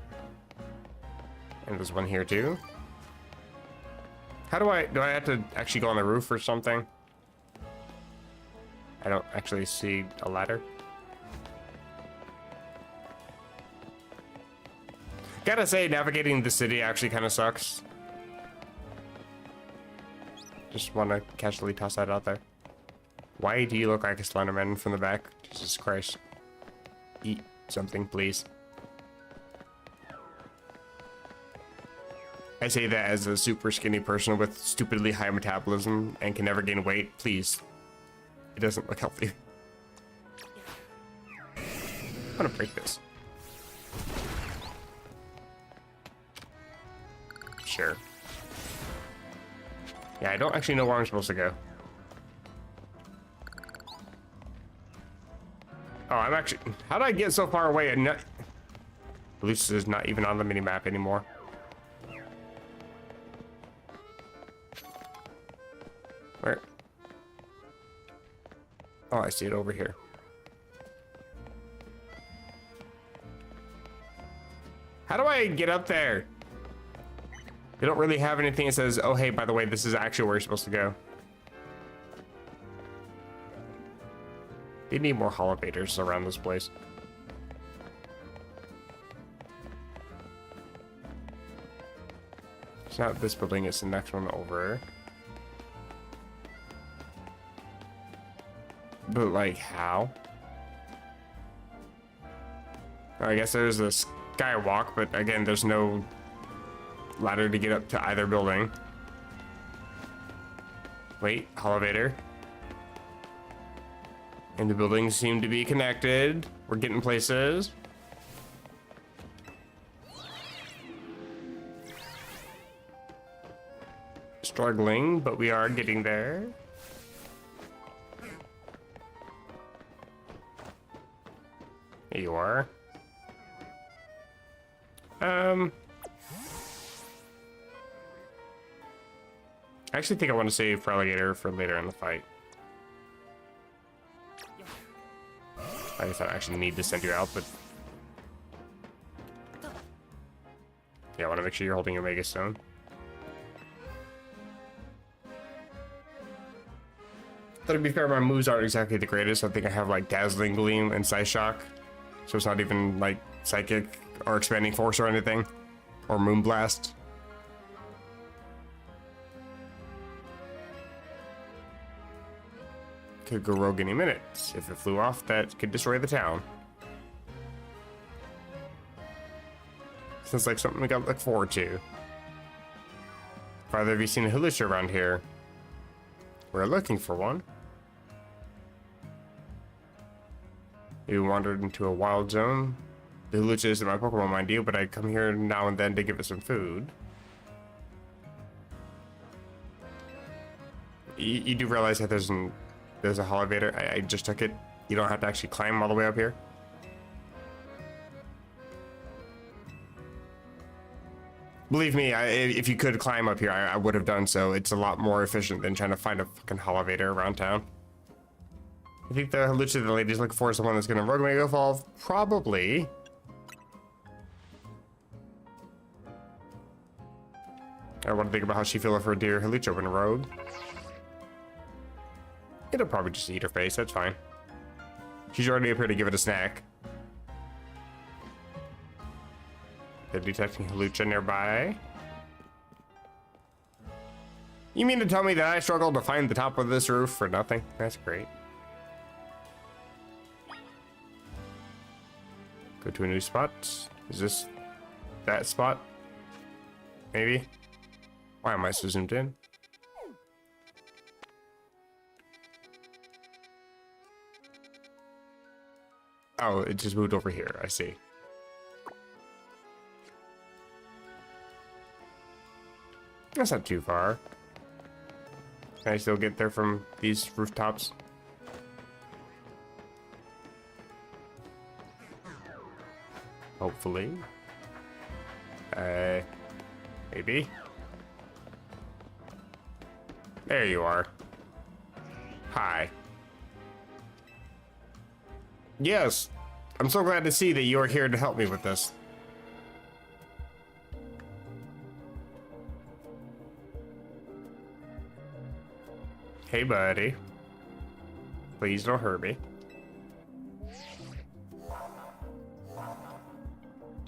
S1: And there's one here, too. How do I have to actually go on the roof or something? I don't actually see a ladder. Gotta say, navigating the city actually kind of sucks. Just want to casually toss that out there. Why do you look like a Slenderman from the back? Jesus Christ. Eat something, please. I say that as a super skinny person with stupidly high metabolism and can never gain weight. Please. It doesn't look healthy. I'm gonna break this. Sure. Yeah, I don't actually know where I'm supposed to go. Oh, I'm actually... How did I get so far away and not... This is not even on the mini-map anymore. Where? Oh, I see it over here. How do I get up there? They don't really have anything that says, oh, hey, by the way, this is actually where you're supposed to go. They need more holobators around this place. It's not this building, it's the next one over. But, like, how? I guess there's a skywalk, but again, there's no ladder to get up to either building. Wait, elevator. And the buildings seem to be connected. We're getting places. Struggling, but we are getting there. There you are. I actually think I want to save Alligator for later in the fight. I guess I actually need to send you out, but yeah, I want to make sure you're holding your Mega Stone. But to be fair, my moves aren't exactly the greatest. I think I have like Dazzling Gleam and Psy Shock, so it's not even like Psychic or Expanding Force or anything, or Moonblast. Could go rogue any minute. If it flew off, that could destroy the town. Sounds like something we gotta look forward to. Father, have you seen a Hulucha around here? We're looking for one. You wandered into a wild zone. The Hulucha isn't my Pokemon, mind you, but I come here now and then to give it some food. You do realize that there's a elevator. I just took it. You don't have to actually climb all the way up here. Believe me, if you could climb up here, I would have done so. It's a lot more efficient than trying to find a fucking elevator around town. I think the Hulucha the lady's looking for is the one that's gonna rogue Mega Evolve. Probably. I want to think about how she feel if her dear Hulucha went rogue. It'll probably just eat her face, that's fine. She's already up here to give it a snack. They're detecting Hulucha nearby. You mean to tell me that I struggled to find the top of this roof for nothing? That's great. Go to a new spot. Is this that spot? Maybe? Why am I so zoomed in? Oh, it just moved over here. I see. That's not too far. Can I still get there from these rooftops? Hopefully. Maybe. There you are. Hi. Yes. I'm so glad to see that you are here to help me with this. Hey, buddy. Please don't hurt me.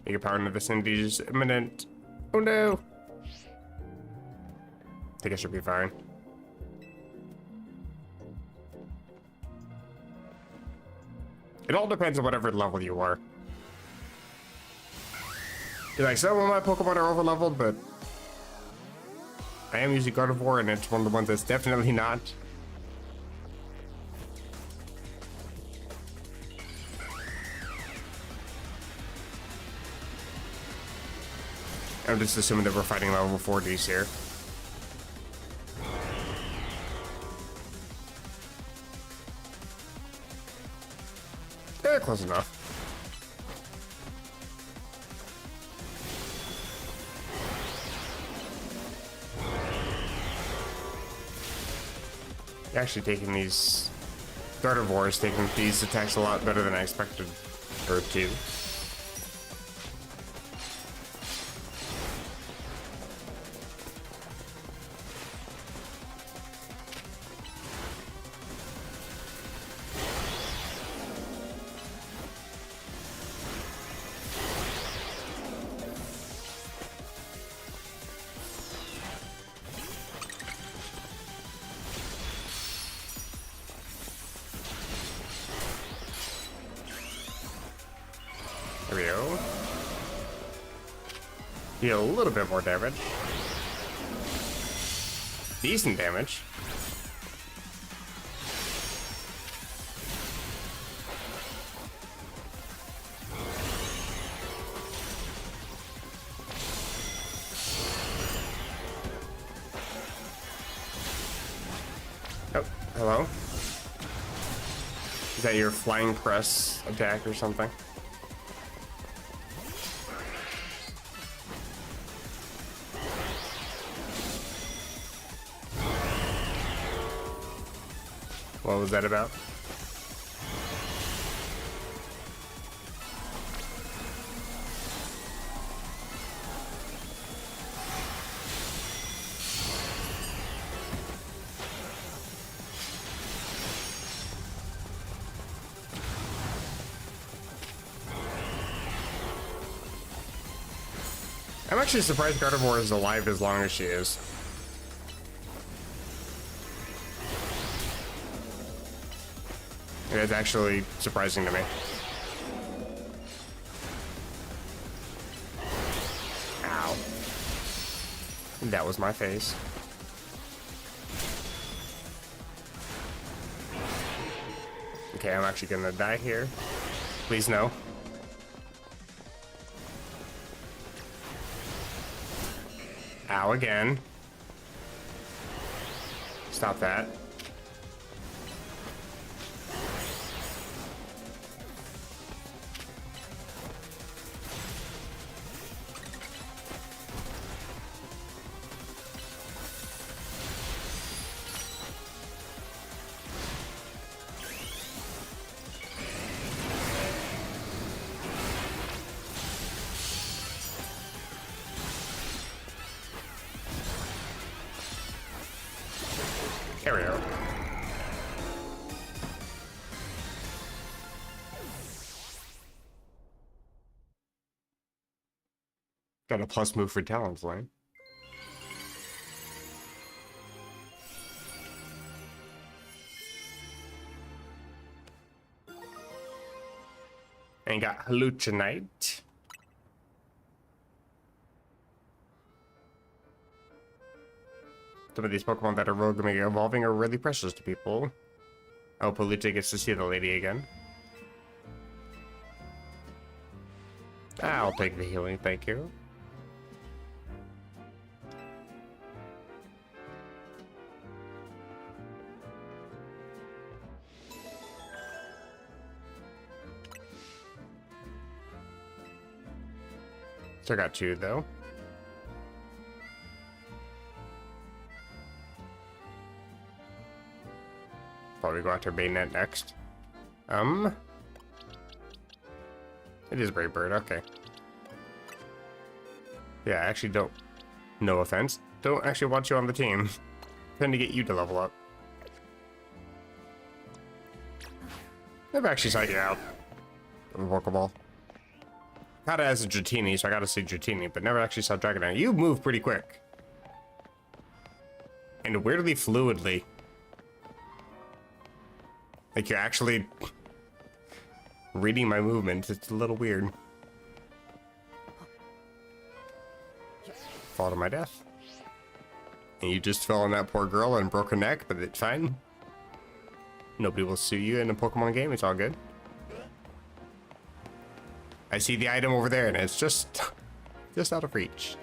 S1: Your power in the vicinity is imminent. Oh no! I think I should be fine. It all depends on whatever level you are. Like, some of my Pokemon are over-leveled, but I am using Gardevoir, and it's one of the ones that's definitely not. I'm just assuming that we're fighting level 40s here. Yeah, close enough. Actually taking these Gardevoirs, taking these attacks a lot better than I expected her to. go. Deal a little bit more damage. Decent damage. Oh, hello? Is that your flying press attack or something? What was that about? I'm actually surprised Gardevoir is alive as long as she is. It's actually surprising to me. Ow. That was my face. Okay, I'm actually gonna die here. Please no. Ow again. Stop that. There we go. Got a plus move for Talonflame. And got Hallucinate. Some of these Pokemon that are rogue and evolving are really precious to people. Oh, Palute gets to see the lady again. I'll take the healing, thank you. Still got two, though. Probably go after Bayonet next. It is Brave Bird, okay. Yeah, I actually don't, no offense, don't actually want you on the team. Trying to get you to level up. I've actually sought you out. A Pokeball. Got it as a Dratini, so I gotta say Dratini, but never actually saw Dragonite. You move pretty quick. And weirdly fluidly. Like you're actually reading my movement. It's a little weird. Fall to my death. And you just fell on that poor girl and broke her neck, but it's fine. Nobody will sue you in a Pokemon game. It's all good. I see the item over there and it's just out of reach.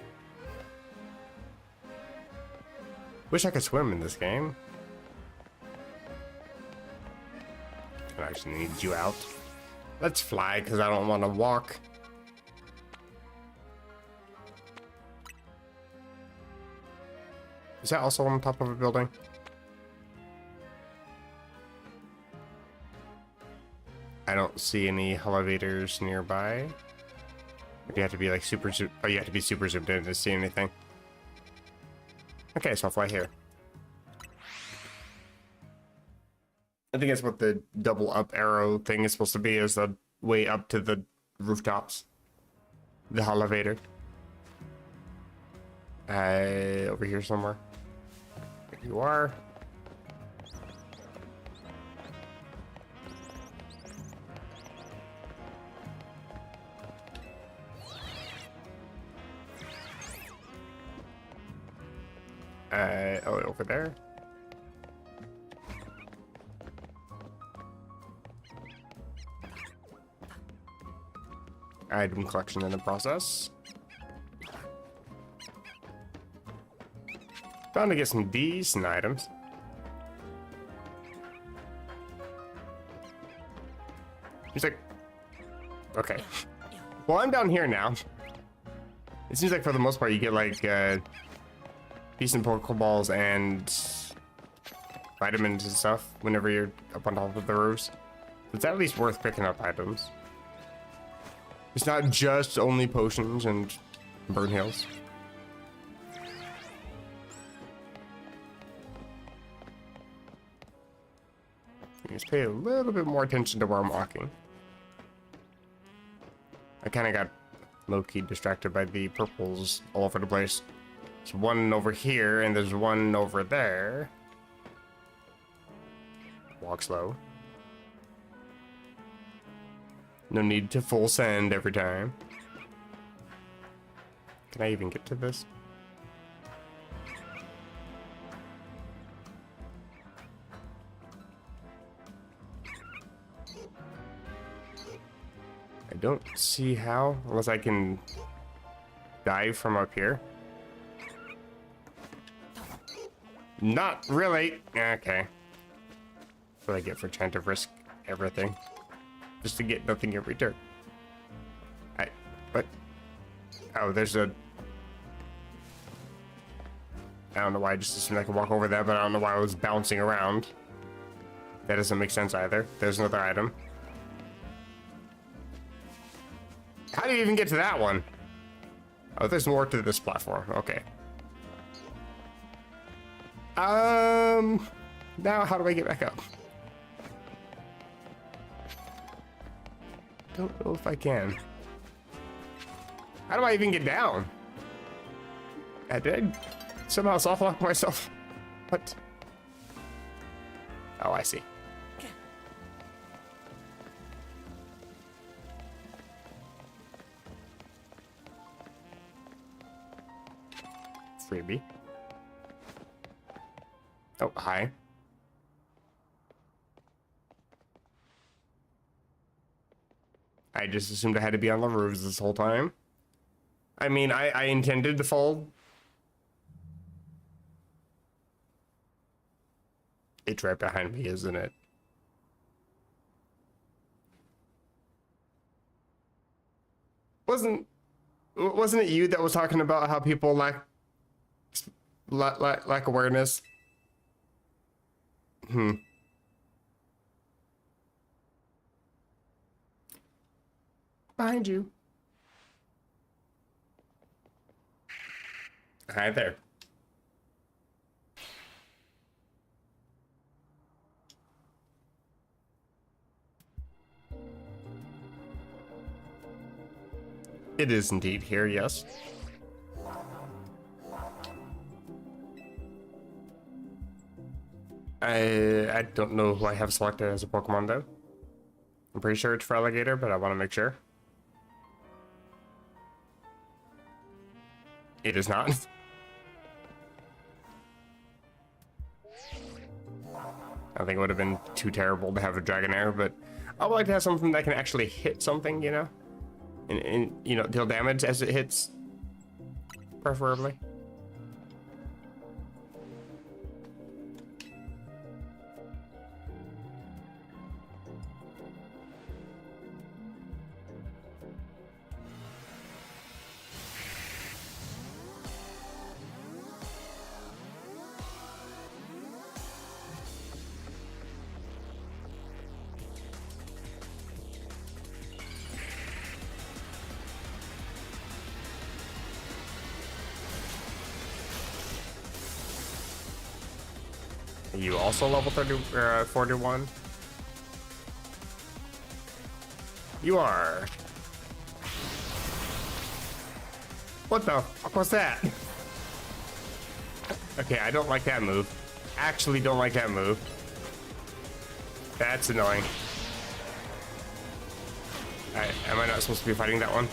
S1: Wish I could swim in this game. I actually need you out. Let's fly because I don't want to walk. Is that also on top of a building? I don't see any elevators nearby. Or do you have to be like super zoom? Oh, you have to be super zoomed in to see anything. Okay, so I'll fly here. I think that's what the double up arrow thing is supposed to be, is the way up to the rooftops. The elevator. Over here somewhere. There you are. Oh, over there. Item collection in the process. Bound to get some decent items. He's like, okay. Well, I'm down here now. It seems like for the most part you get like decent Pokeballs and vitamins and stuff whenever you're up on top of the roofs. It's at least worth picking up items. It's not just only potions and burn hills. Just pay a little bit more attention to where I'm walking. I kind of got low-key distracted by the purples all over the place. There's one over here and there's one over there. Walk slow. No need to full send every time. Can I even get to this? I don't see how, unless I can dive from up here. Not really. Okay. That's what I get for trying to risk everything. Just to get nothing in return. What? Oh, there's a... I don't know why I just assumed I could walk over that, but I don't know why I was bouncing around. That doesn't make sense either. There's another item. How do you even get to that one? Oh, there's more to this platform. Okay. Now how do I get back up? Don't know if I can. How do I even get down? Did I somehow soft lock myself? What? Oh, I see. 3B. Oh, hi. I just assumed I had to be on the roofs this whole time. I mean, I intended to fall. It's right behind me, isn't it? Wasn't it you that was talking about how people lack awareness? Behind you. Hi there. It is indeed here, yes. I don't know who I have selected as a Pokemon though. I'm pretty sure it's for Alligator, but I want to make sure. It is not. I think it would have been too terrible to have a Dragonair, but I would like to have something that can actually hit something, you know? And you know, deal damage as it hits, preferably. You also level 41? You are. What the fuck was that? Okay, I don't like that move. Actually don't like that move. That's annoying. Am I not supposed to be fighting that one?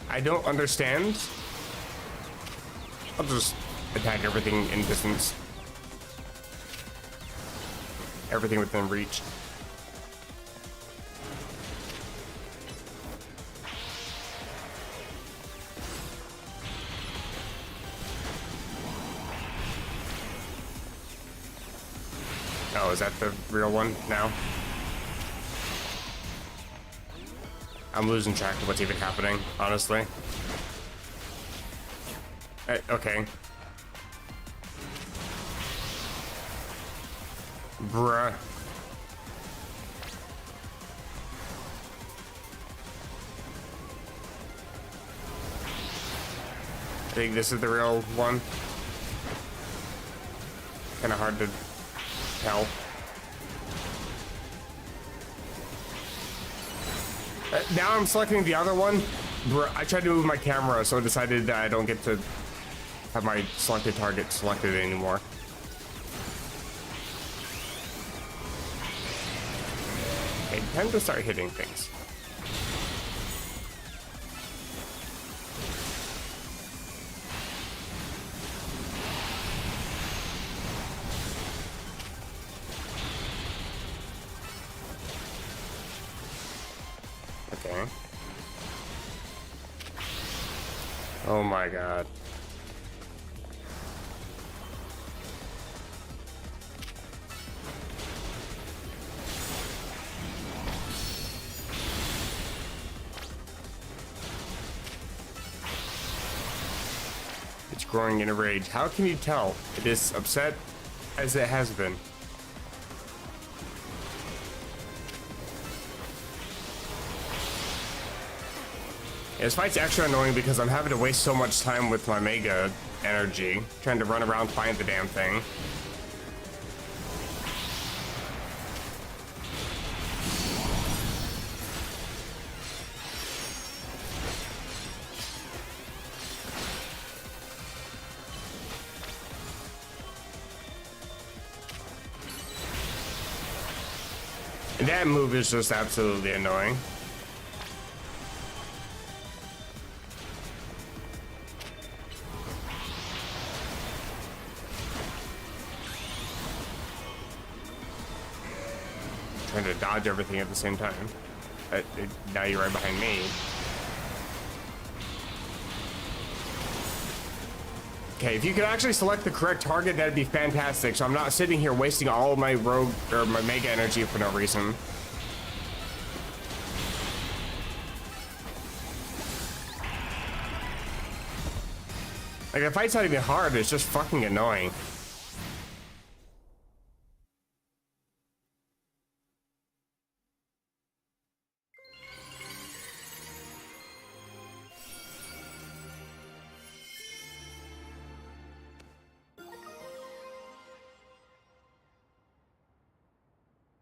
S1: I don't understand I'll just attack everything in distance. Everything within reach. Oh, is that the real one now? I'm losing track of what's even happening, honestly. Okay. Bruh. I think this is the real one. Kinda hard to tell. Now I'm selecting the other one. Bruh, I tried to move my camera, so I decided that I don't get to have my selected target selected anymore. Okay, time to start hitting things. Okay. Oh my god. It's growing in a rage. How can you tell? It is upset as it has been. This fight's extra annoying because I'm having to waste so much time with my Mega energy, trying to run around find the damn thing. And that move is just absolutely annoying. Trying to dodge everything at the same time. Now you're right behind me. Okay, if you could actually select the correct target, that'd be fantastic. So I'm not sitting here wasting all of my rogue or my Mega energy for no reason. Like, the fight's not even hard, it's just fucking annoying.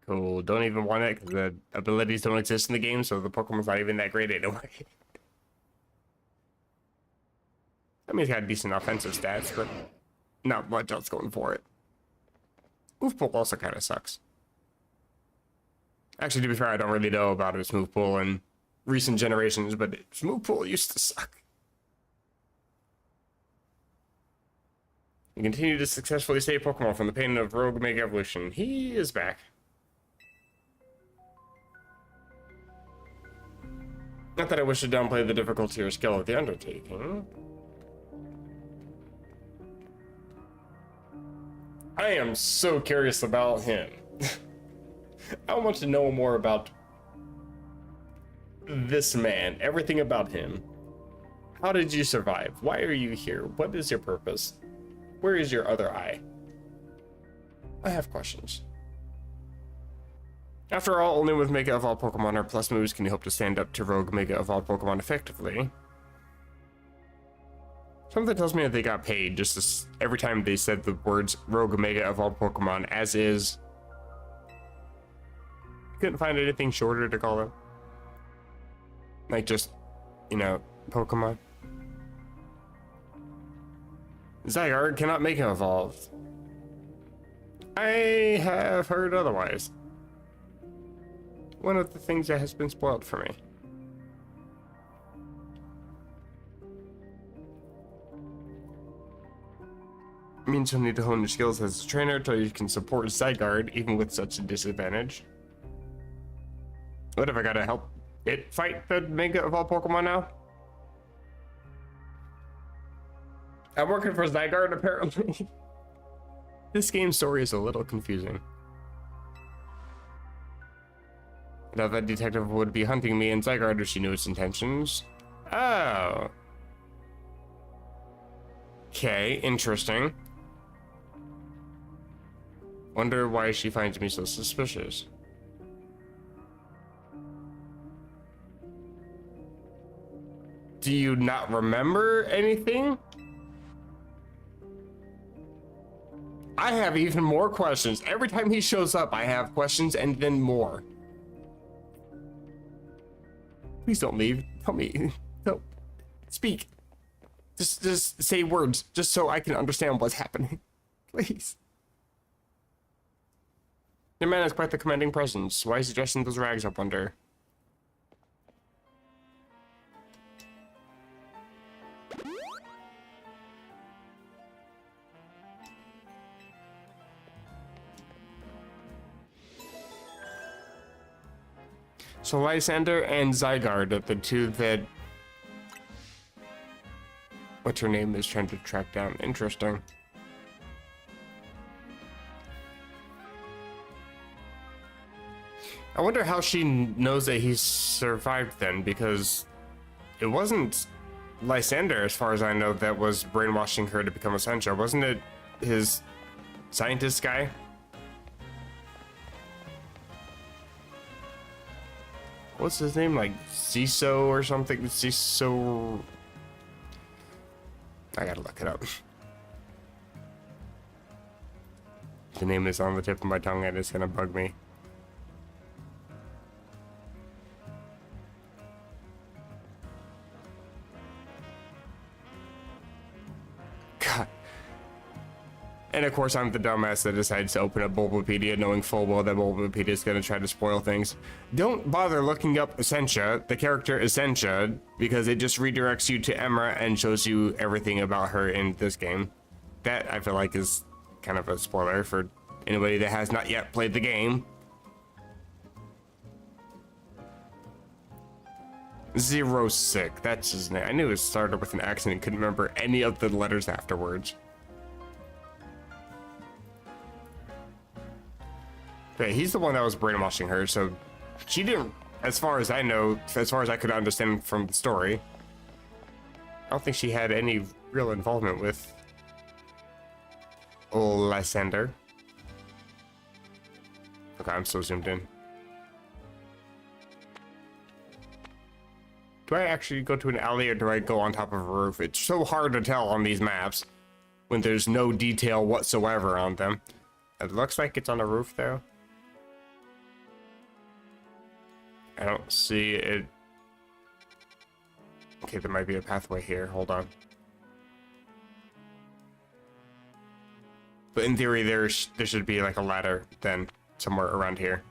S1: Cool, don't even want it because the abilities don't exist in the game, so the Pokemon's not even that great anyway. I mean, it's got decent offensive stats, but not much else going for it. Move pool also kind of sucks. Actually, to be fair, I don't really know about its move pool in recent generations, but its move pool used to suck. You continue to successfully save Pokemon from the pain of Rogue Mega Evolution. He is back. Not that I wish to downplay the difficulty or skill of the undertaking. I am so curious about him. I want to know more about this man, everything about him. How did you survive? Why are you here? What is your purpose? Where is your other eye? I have questions. After all, only with Mega Evolved Pokemon or Plus moves can you hope to stand up to Rogue Mega Evolved Pokemon effectively. Something tells me that they got paid just as every time they said the words Rogue Mega Evolved Pokemon as is. Couldn't find anything shorter to call it. Like just, you know, Pokemon. Zygarde cannot make him evolved. I have heard otherwise. One of the things that has been spoiled for me. Means you'll need to hone your skills as a trainer until you can support Zygarde, even with such a disadvantage. What if I gotta help it fight the Mega Evolved Pokemon now? I'm working for Zygarde, apparently. This game's story is a little confusing. Now that detective would be hunting me and Zygarde if she knew its intentions. Oh. Okay, interesting. Wonder why she finds me so suspicious. Do you not remember anything? I have even more questions. Every time he shows up, I have questions and then more. Please don't leave. Tell me. No. Speak. Just say words, just so I can understand what's happening. Please. Your man has quite the commanding presence. Why is he dressing those rags up under? So Lysander and Zygarde are the two that... What's her name is trying to track down. Interesting. I wonder how she knows that he survived then, because it wasn't Lysander, as far as I know, that was brainwashing her to become a Sencha. Wasn't it his scientist guy? What's his name? Like Ciso or something? Ciso... I gotta look it up. The name is on the tip of my tongue and it's gonna bug me. God. And of course, I'm the dumbass that decides to open up Bulbapedia knowing full well that Bulbapedia is going to try to spoil things. Don't bother looking up Essentia, the character Essentia, because it just redirects you to Emra and shows you everything about her in this game. That, I feel like, is kind of a spoiler for anybody that has not yet played the game. Zero Sick, that's his name. I knew it started with an X and couldn't remember any of the letters afterwards. Okay, he's the one that was brainwashing her, so she didn't, as far as I know, as far as I could understand from the story, I don't think she had any real involvement with old Lysander. Okay, I'm so zoomed in. Do I actually go to an alley or do I go on top of a roof? It's so hard to tell on these maps when there's no detail whatsoever on them. It looks like it's on a roof though. I don't see it. Okay, there might be a pathway here. Hold on. But in theory, there should be like a ladder then somewhere around here.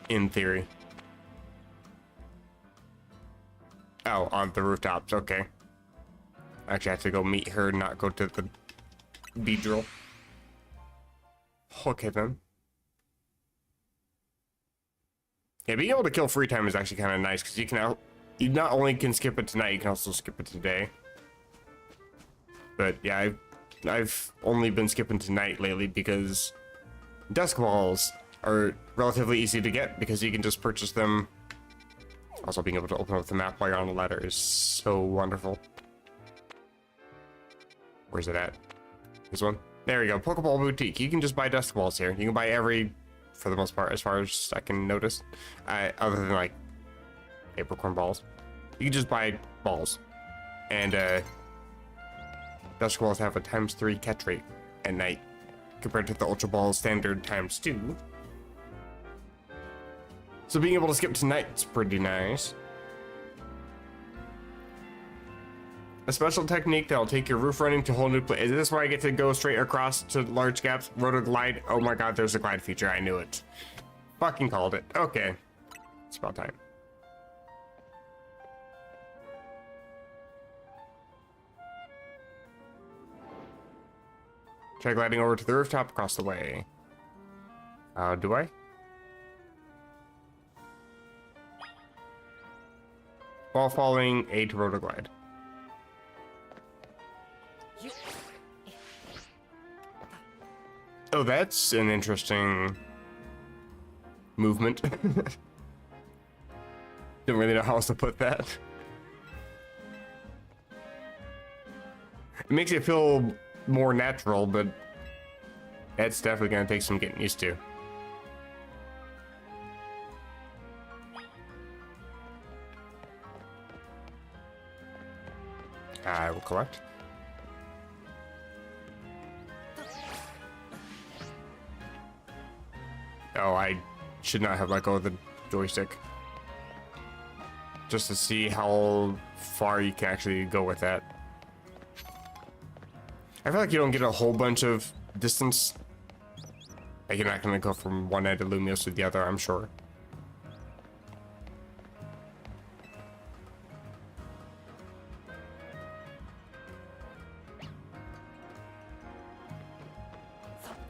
S1: In theory. Oh, on the rooftops. Okay. I actually have to go meet her, not go to the Beedrill. Okay then. Yeah, being able to kill free time is actually kind of nice because you not only can skip it tonight, you can also skip it today. But yeah, I've only been skipping tonight lately because Dusk Balls are relatively easy to get because you can just purchase them. Also, being able to open up the map while you're on the ladder is so wonderful. Where's it at? This one? There we go. Pokeball Boutique. You can just buy Dusk Balls here. You can buy every, for the most part, as far as I can notice. Other than, like, Apricorn Balls. You can just buy balls. And, Dusk Balls have a ×3 catch rate at night. Compared to the Ultra Ball standard ×2. So being able to skip tonight's pretty nice. A special technique that'll take your roof running to a whole new place. Is this where I get to go straight across to large gaps? Rotoglide. Oh my god, there's a glide feature. I knew it. Fucking called it. Okay. It's about time. Try gliding over to the rooftop across the way. Do I? While following A to rotoglide. Oh, that's an interesting movement. Don't really know how else to put that. It makes it feel more natural, but that's definitely gonna take some getting used to. I will collect. Oh, I should not have let go of the joystick. Just to see how far you can actually go with that. I feel like you don't get a whole bunch of distance. Like you're not gonna go from one end of Lumios to the other, I'm sure.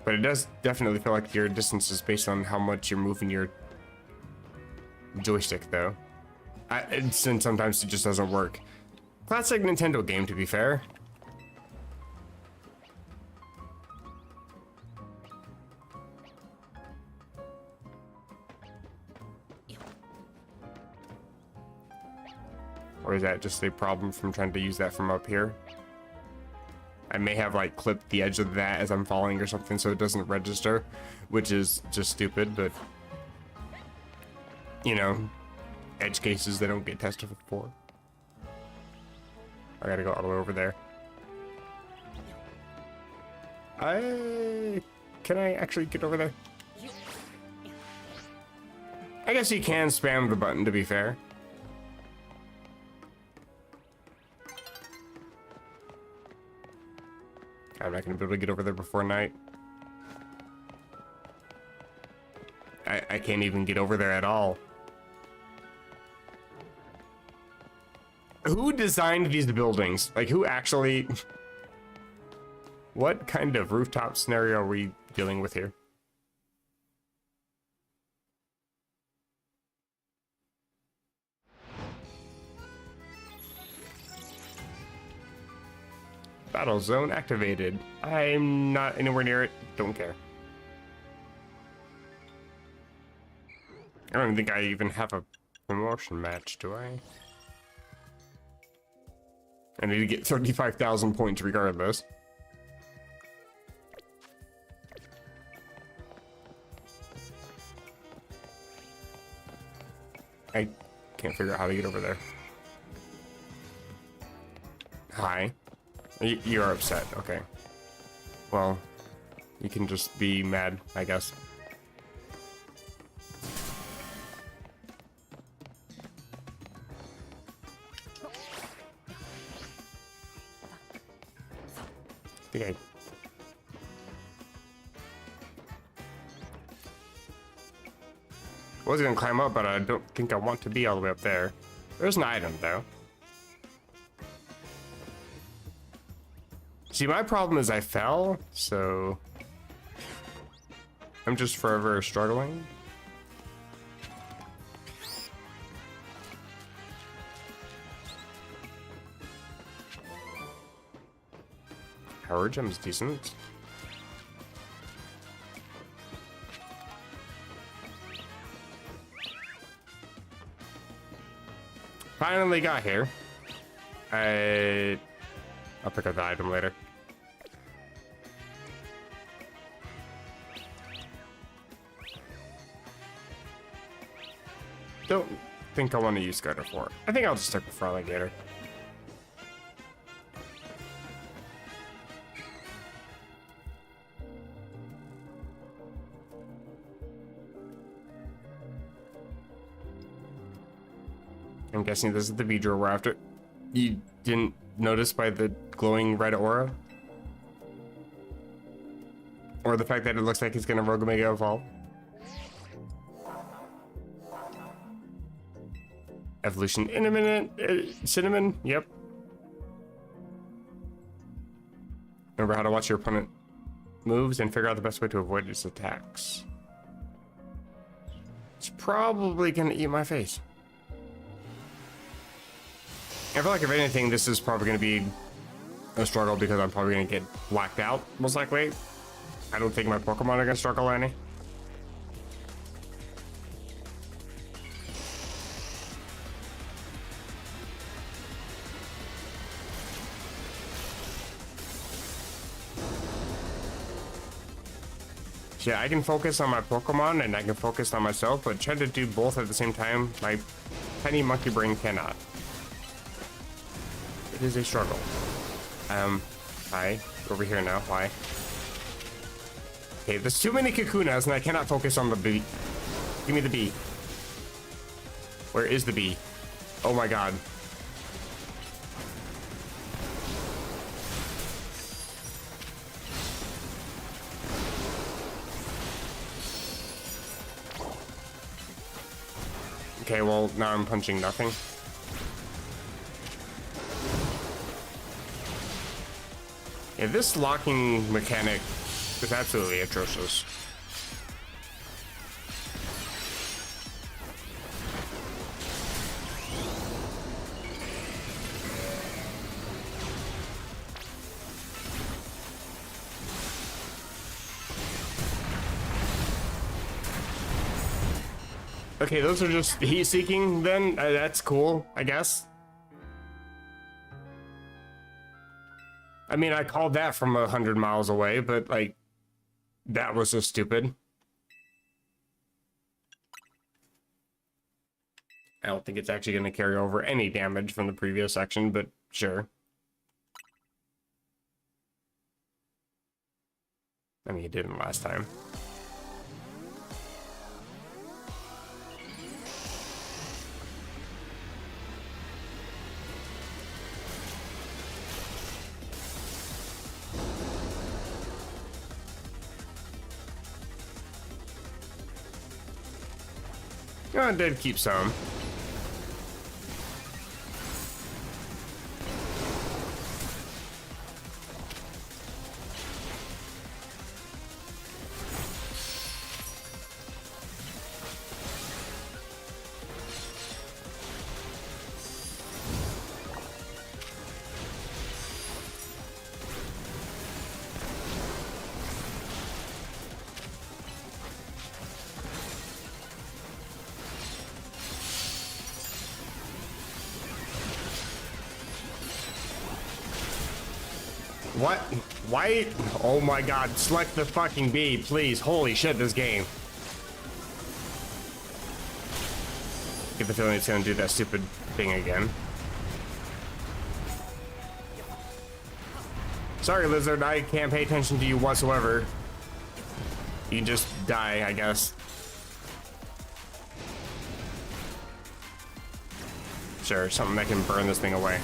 S1: But it does definitely feel like your distance is based on how much you're moving your joystick, though. And sometimes it just doesn't work. Classic Nintendo game, to be fair. Or is that just a problem from trying to use that from up here? I may have like clipped the edge of that as I'm falling or something so it doesn't register, which is just stupid, but you know, edge cases they don't get tested for. I gotta go all the way over there. Can I actually get over there? I guess you can spam the button, to be fair. I'm not gonna be able to get over there before night. I can't even get over there at all. Who designed these buildings? Like, who actually... What kind of rooftop scenario are we dealing with here? Battle zone activated. I'm not anywhere near it. Don't care. I don't think I even have a promotion match, do I? I need to get 35,000 points regardless. I can't figure out how to get over there. Hi. You're upset, okay. Well, you can just be mad, I guess. I think I... I was gonna climb up, but I don't think I want to be all the way up there. There's an item, though. See, my problem is I fell, so... I'm just forever struggling. Power gem's decent. Finally got here. I'll pick up the item later. Don't think I want to use Scudder for it. I think I'll just stick with Alligator. I'm guessing this is the Vidro we're after. You didn't notice by the glowing red aura? Or the fact that it looks like it's gonna Rogue Omega evolve? Evolution in a minute. Cinnamon, yep. Remember how to watch your opponent moves and figure out the best way to avoid its attacks. It's probably gonna eat my face. I feel like if anything, this is probably gonna be a struggle because I'm probably gonna get blacked out, most likely. I don't think my Pokemon are gonna struggle any. Yeah, I can focus on my Pokemon and I can focus on myself, but trying to do both at the same time, my tiny monkey brain cannot. It is a struggle. Hi. Over here now. Why? Okay, there's too many Kakunas and I cannot focus on the bee. Give me the bee. Where is the bee? Oh my god. Okay, well, now I'm punching nothing. Yeah, this locking mechanic is absolutely atrocious. Okay, those are just heat-seeking then? That's cool, I guess. I mean, I called that from 100 miles away, but, like, that was just stupid. I don't think it's actually going to carry over any damage from the previous section, but sure. I mean, it didn't last time. Oh, I did keep some. What? Why? Oh my god, select the fucking bee, please. Holy shit, this game. Get the feeling it's gonna do that stupid thing again. Sorry, Lizard, I can't pay attention to you whatsoever. You can just die, I guess. Sure, something that can burn this thing away.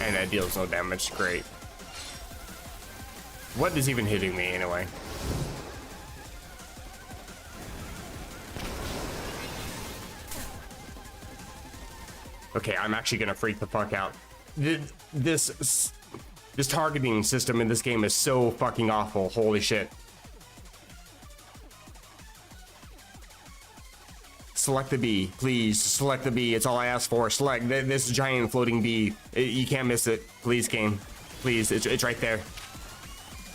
S1: And that deals no damage, great. What is even hitting me anyway? Okay, I'm actually gonna freak the fuck out. This targeting system in this game is so fucking awful, holy shit. Select the bee, please. Select the bee. It's all I ask for. Select this giant floating bee. You can't miss it. Please, game. Please, it's right there.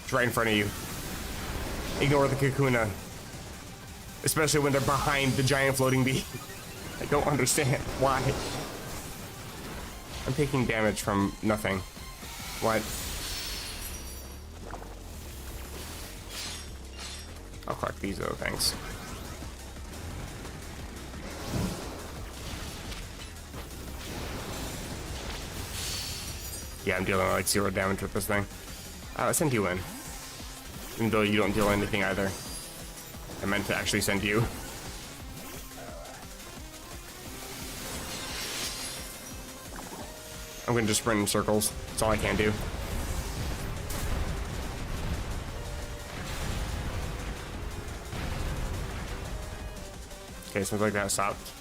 S1: It's right in front of you. Ignore the Kakuna. Especially when they're behind the giant floating bee. I don't understand why. I'm taking damage from nothing. What? I'll collect these though, thanks. Yeah, I'm dealing like 0 damage with this thing. I sent you in. Even though you don't deal anything either. I meant to actually send you. I'm gonna just sprint in circles. That's all I can do. Okay, something like that stopped.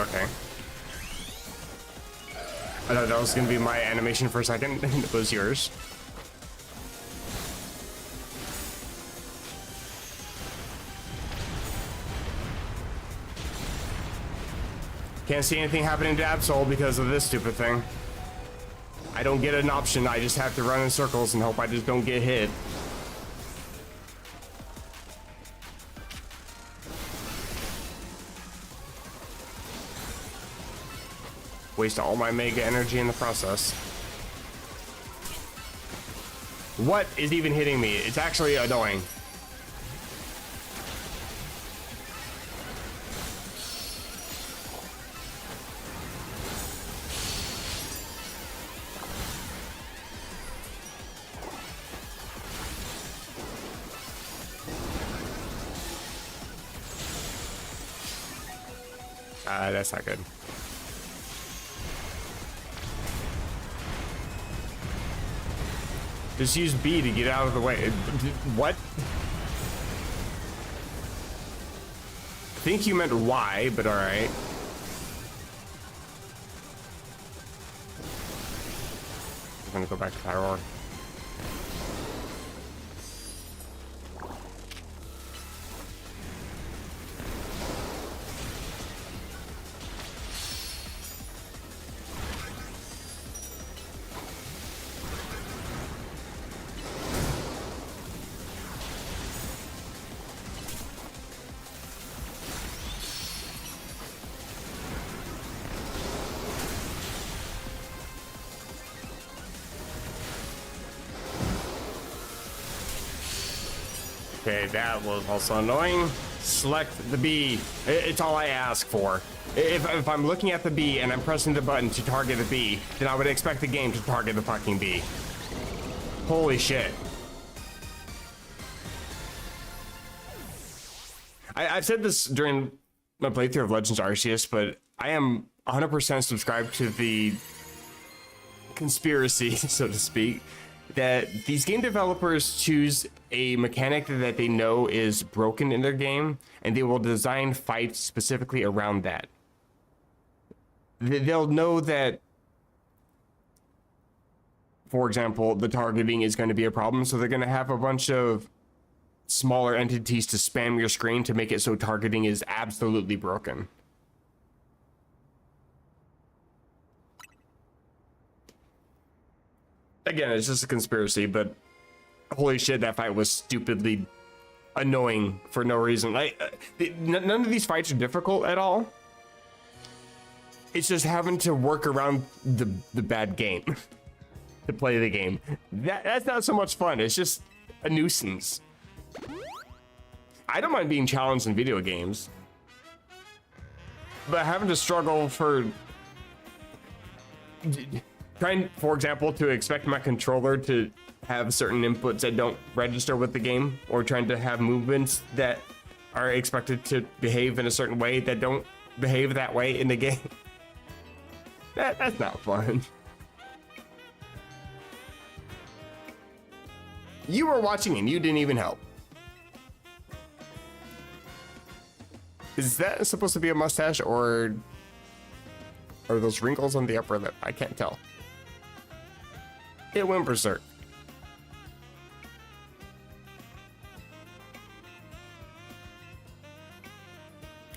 S1: Okay. I thought that was gonna be my animation for a second. It was yours. Can't see anything happening to Absol because of this stupid thing. I don't get an option. I just have to run in circles and hope I just don't get hit. Waste all my mega energy in the process. What is even hitting me? It's actually annoying. That's not good. Just use B to get out of the way. What? I think you meant Y, but alright. I'm gonna go back to Tyror. Okay, that was also annoying. Select the B. It's all I ask for. If I'm looking at the B and I'm pressing the button to target the B, then I would expect the game to target the fucking B. Holy shit. I've said this during my playthrough of Legends Arceus, but I am 100% subscribed to the conspiracy, so to speak, that these game developers choose a mechanic that they know is broken in their game, and they will design fights specifically around that. They'll know that, for example, the targeting is going to be a problem, so they're going to have a bunch of smaller entities to spam your screen to make it so targeting is absolutely broken. Again, it's just a conspiracy, but holy shit, that fight was stupidly annoying for no reason. None of these fights are difficult at all. It's just having to work around the bad game to play the game. That's not so much fun. It's just a nuisance. I don't mind being challenged in video games, but having to struggle for trying, for example, to expect my controller to have certain inputs that don't register with the game, or trying to have movements that are expected to behave in a certain way that don't behave that way in the game. That's not fun. You were watching and you didn't even help. Is that supposed to be a mustache, or are those wrinkles on the upper lip? I can't tell. It went berserk.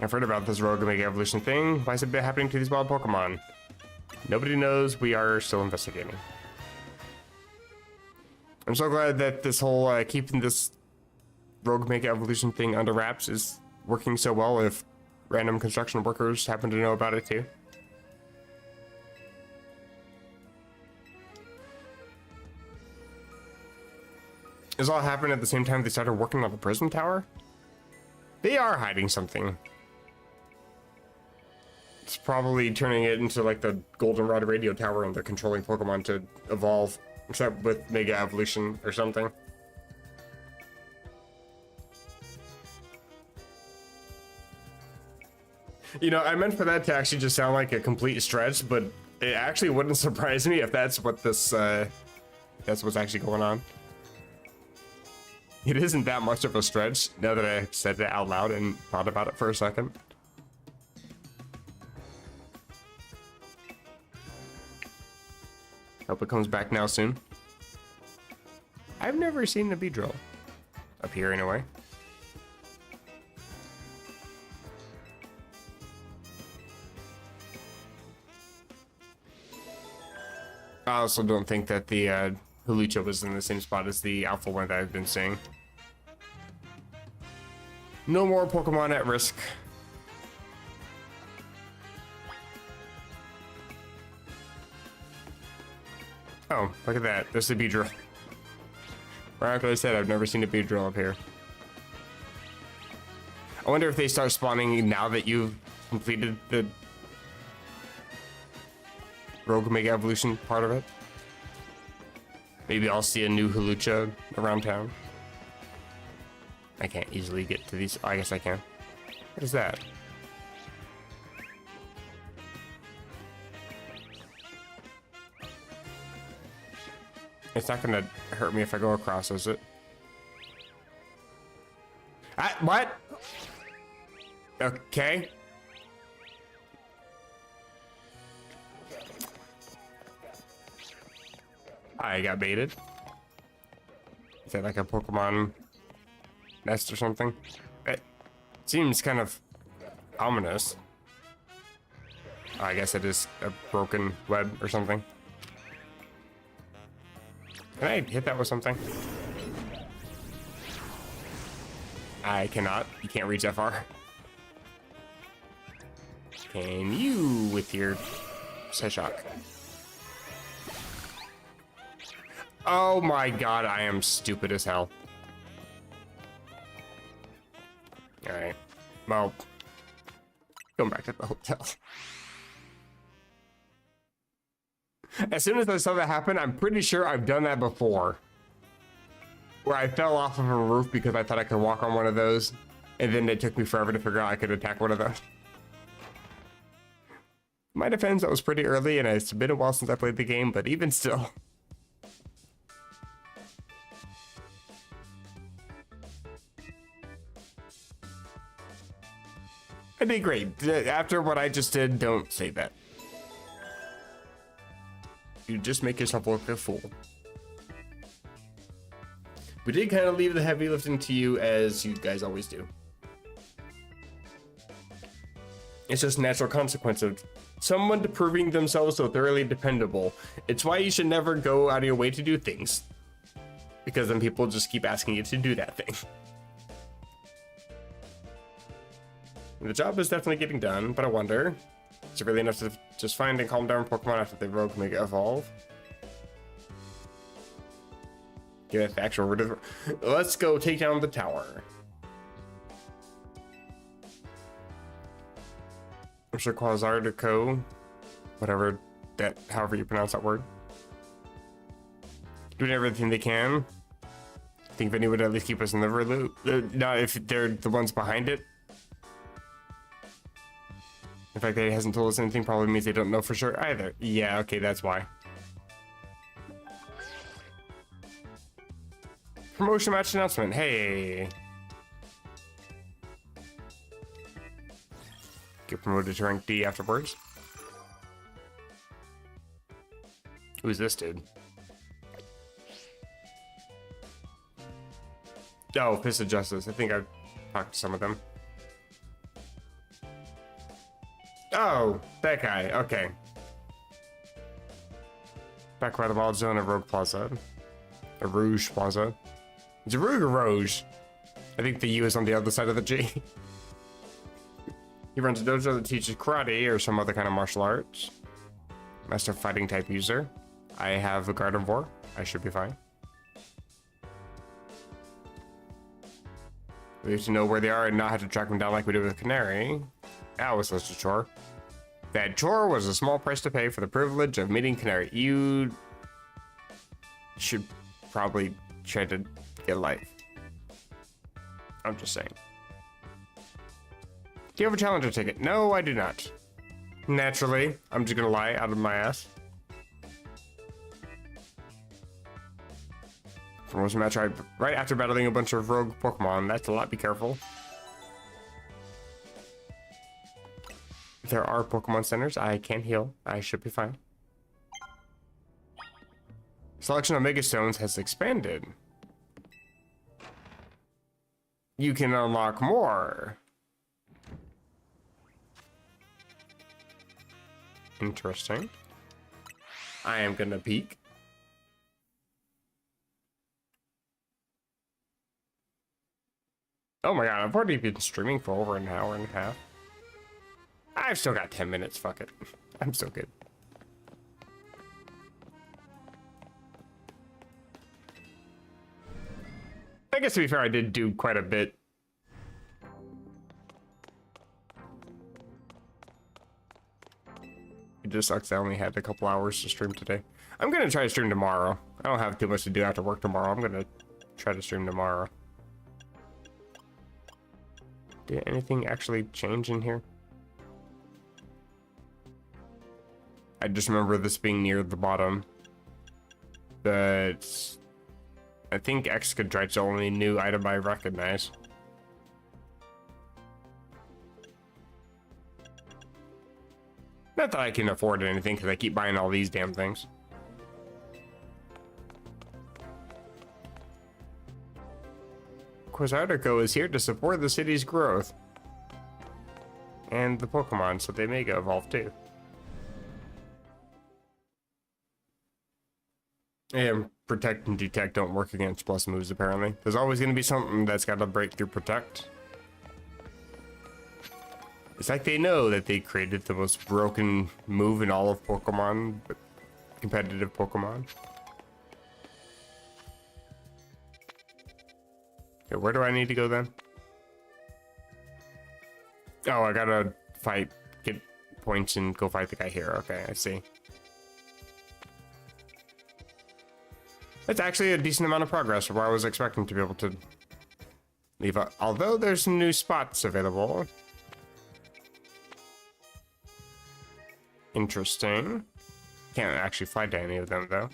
S1: I've heard about this rogue mega evolution thing. Why is it happening to these wild Pokemon? Nobody knows. We are still investigating. I'm so glad that this whole keeping this rogue mega evolution thing under wraps is working so well, if random construction workers happen to know about it too. This all happened at the same time they started working on the prism tower? They are hiding something. It's probably turning it into like the goldenrod radio tower, and they're controlling Pokemon to evolve, except with mega evolution or something. You know, I meant for that to actually just sound like a complete stretch, but it actually wouldn't surprise me if that's what this, that's what's actually going on. It isn't that much of a stretch, now that I said it out loud and thought about it for a second. Hope it comes back now soon. I've never seen a Beedrill. Up here, anyway. I also don't think that the Hulucha was in the same spot as the alpha one that I've been seeing. No more Pokemon at risk. Oh, look at that. There's the Beedrill. Like I said, I've never seen a Beedrill up here. I wonder if they start spawning now that you've completed the Rogue Mega Evolution part of it. Maybe I'll see a new Hulucha around town. I can't easily get to these. Oh, I guess I can. What is that? It's not gonna hurt me if I go across, is it? What? Okay. I got baited. Is that like a Pokemon nest or something? It seems kind of ominous. Oh, I guess it is a broken web or something. Can I hit that with something? I cannot. You can't reach that far. Can you with your Psyshock? Oh my god, I am stupid as hell. Alright. Well, going back to the hotel. As soon as I saw that happen, I'm pretty sure I've done that before. Where I fell off of a roof because I thought I could walk on one of those, and then it took me forever to figure out I could attack one of those. In my defense, that was pretty early, and it's been a while since I played the game, but even still. I did great. After what I just did, don't say that. You just make yourself look like a fool. We did kind of leave the heavy lifting to you, as you guys always do. It's just a natural consequence of someone proving themselves so thoroughly dependable. It's why you should never go out of your way to do things, because then people just keep asking you to do that thing. The job is definitely getting done, but I wonder, is it really enough to just find and calm down Pokemon after they Rogue Mega Evolve? Get the actual rid of. Let's go take down the tower. I'm sure Quasardico, whatever that, however you pronounce that word, doing everything they can. I think Vinny would at least keep us in the loop. Not if they're the ones behind it. In fact, they hasn't told us anything probably means they don't know for sure either. Yeah, okay, that's why. Promotion match announcement. Hey. Get promoted to rank D afterwards. Who's this dude? Oh, Fist of Justice. I think I've talked to some of them. Oh, that guy. Okay. Back by the wild zone of Rogue Plaza. Or Rouge Plaza. Is it Rouge or Rouge? I think the U is on the other side of the G. He runs a dojo that teaches karate or some other kind of martial arts. Master fighting type user. I have a Gardevoir. I should be fine. We have to know where they are and not have to track them down like we did with Canary. That was such a chore. That chore was a small price to pay for the privilege of meeting Canary. You should probably try to get a life. I'm just saying. Do you have a challenger ticket? No, I do not. Naturally, I'm just gonna lie out of my ass. Promotion match right after battling a bunch of rogue Pokemon. That's a lot, be careful. There are Pokemon centers. I can heal. I should be fine. Selection of Mega Stones has expanded. You can unlock more. Interesting. I am gonna peek. Oh my god, I've already been streaming for over an hour and a half. I've still got 10 minutes, fuck it. I'm so good. I guess to be fair, I did do quite a bit. It just sucks I only had a couple hours to stream today. I'm gonna try to stream tomorrow. I don't have too much to do after work tomorrow. I'm gonna try to stream tomorrow. Did anything actually change in here? I just remember this being near the bottom. But I think Excadrite's the only new item I recognize. Not that I can afford anything, because I keep buying all these damn things. Quasartico is here to support the city's growth. And the Pokemon, so they may go evolve too. And Protect and Detect don't work against plus moves, apparently. There's always going to be something that's got to break through Protect. It's like they know that they created the most broken move in all of Pokemon, but competitive Pokemon. Okay, where do I need to go then? Oh, I gotta fight, get points and go fight the guy here. Okay, I see. That's actually a decent amount of progress from where I was expecting to be able to leave out. Although there's some new spots available. Interesting. Can't actually fly to any of them though.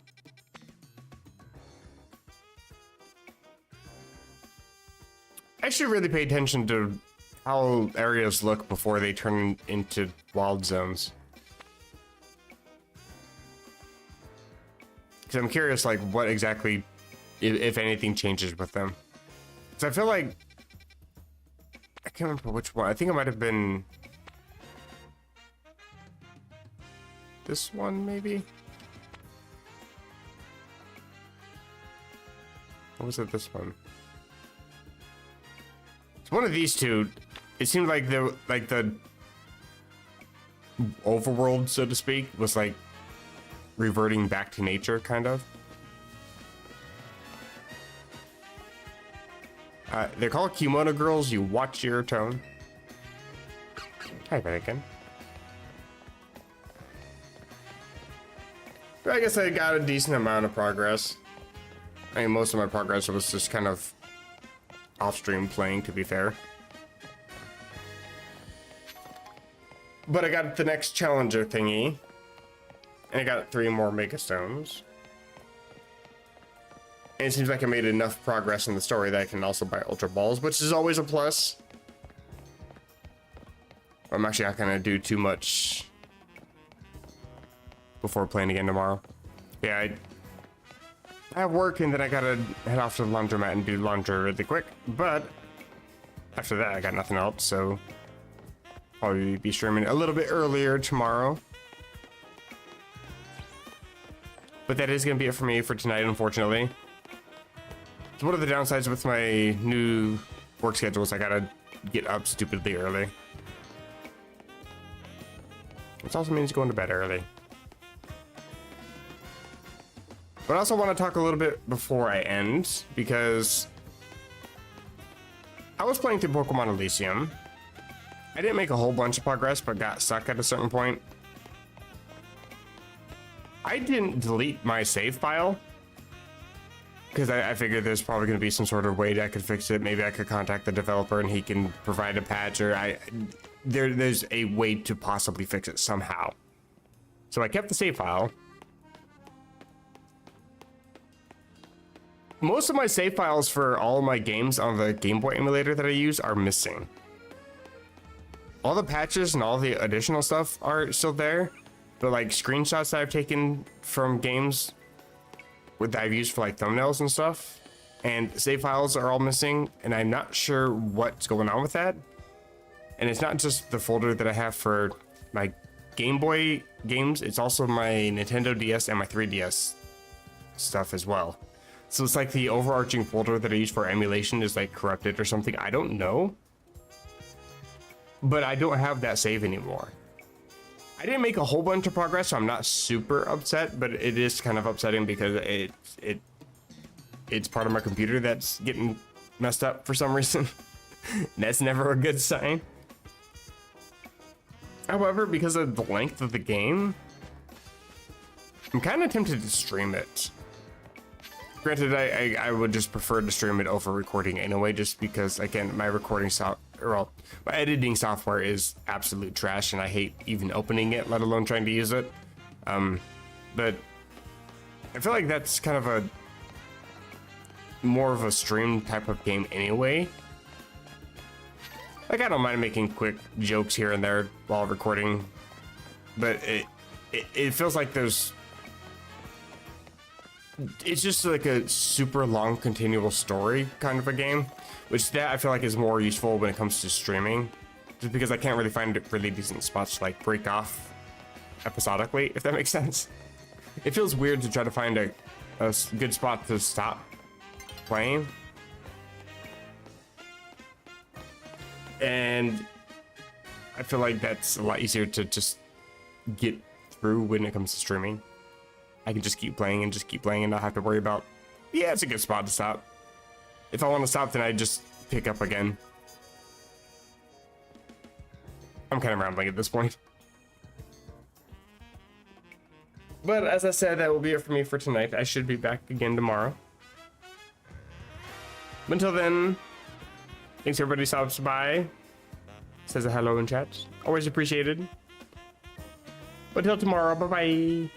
S1: I should really pay attention to how areas look before they turn into wild zones. Because I'm curious, like, what exactly, if anything, changes with them. Because I feel like, I can't remember which one. I think it might have been this one, maybe? Or was it this one? It's one of these two. It seemed like the overworld, so to speak, was like reverting back to nature, kind of. They're called Kimono Girls. You watch your tone. Hi, Vatican. But I guess I got a decent amount of progress. I mean, most of my progress was just kind of off-stream playing, to be fair. But I got the next challenger thingy. And I got 3 more Mega Stones. And it seems like I made enough progress in the story that I can also buy Ultra Balls, which is always a plus. I'm actually not gonna do too much before playing again tomorrow. Yeah, I have work and then I gotta head off to the laundromat and do laundry really quick. But after that, I got nothing else, so I'll probably be streaming a little bit earlier tomorrow. But that is going to be it for me for tonight, unfortunately. So one of the downsides with my new work schedule is I gotta get up stupidly early. Which also means going to bed early. But I also want to talk a little bit before I end, because I was playing through Pokemon Elysium. I didn't make a whole bunch of progress, but got stuck at a certain point. I didn't delete my save file because I figured there's probably going to be some sort of way that I could fix it. Maybe I could contact the developer and he can provide a patch, or there's a way to possibly fix it somehow. So I kept the save file. Most of my save files for all of my games on the Game Boy emulator that I use are missing. All the patches and all the additional stuff are still there. But like screenshots that I've taken from games that I've used for like thumbnails and stuff, and save files are all missing, and I'm not sure what's going on with that. And it's not just the folder that I have for my Game Boy games, it's also my Nintendo DS and my 3DS stuff as well. So it's like the overarching folder that I use for emulation is like corrupted or something. I don't know. But I don't have that save anymore. I didn't make a whole bunch of progress, so I'm not super upset, but it is kind of upsetting because it's part of my computer that's getting messed up for some reason. That's never a good sign. However, because of the length of the game, I'm kind of tempted to stream it. Granted, I would just prefer to stream it over recording anyway, just because, again, my my editing software is absolute trash, and I hate even opening it, let alone trying to use it. But I feel like that's kind of a more of a stream type of game anyway. Like, I don't mind making quick jokes here and there while recording, but it feels like it's just like a super long continual story kind of a game, which that I feel like is more useful when it comes to streaming, just because I can't really find really decent spots to like break off episodically, if that makes sense. It feels weird to try to find a good spot to stop playing. And I feel like that's a lot easier to just get through when it comes to streaming. I can just keep playing and not have to worry about, yeah, it's a good spot to stop. If I want to stop, then I just pick up again. I'm kind of rambling at this point. But as I said, that will be it for me for tonight. I should be back again tomorrow. But until then, thanks everybody stops by, says a hello in chat. Always appreciated. But until tomorrow, bye-bye.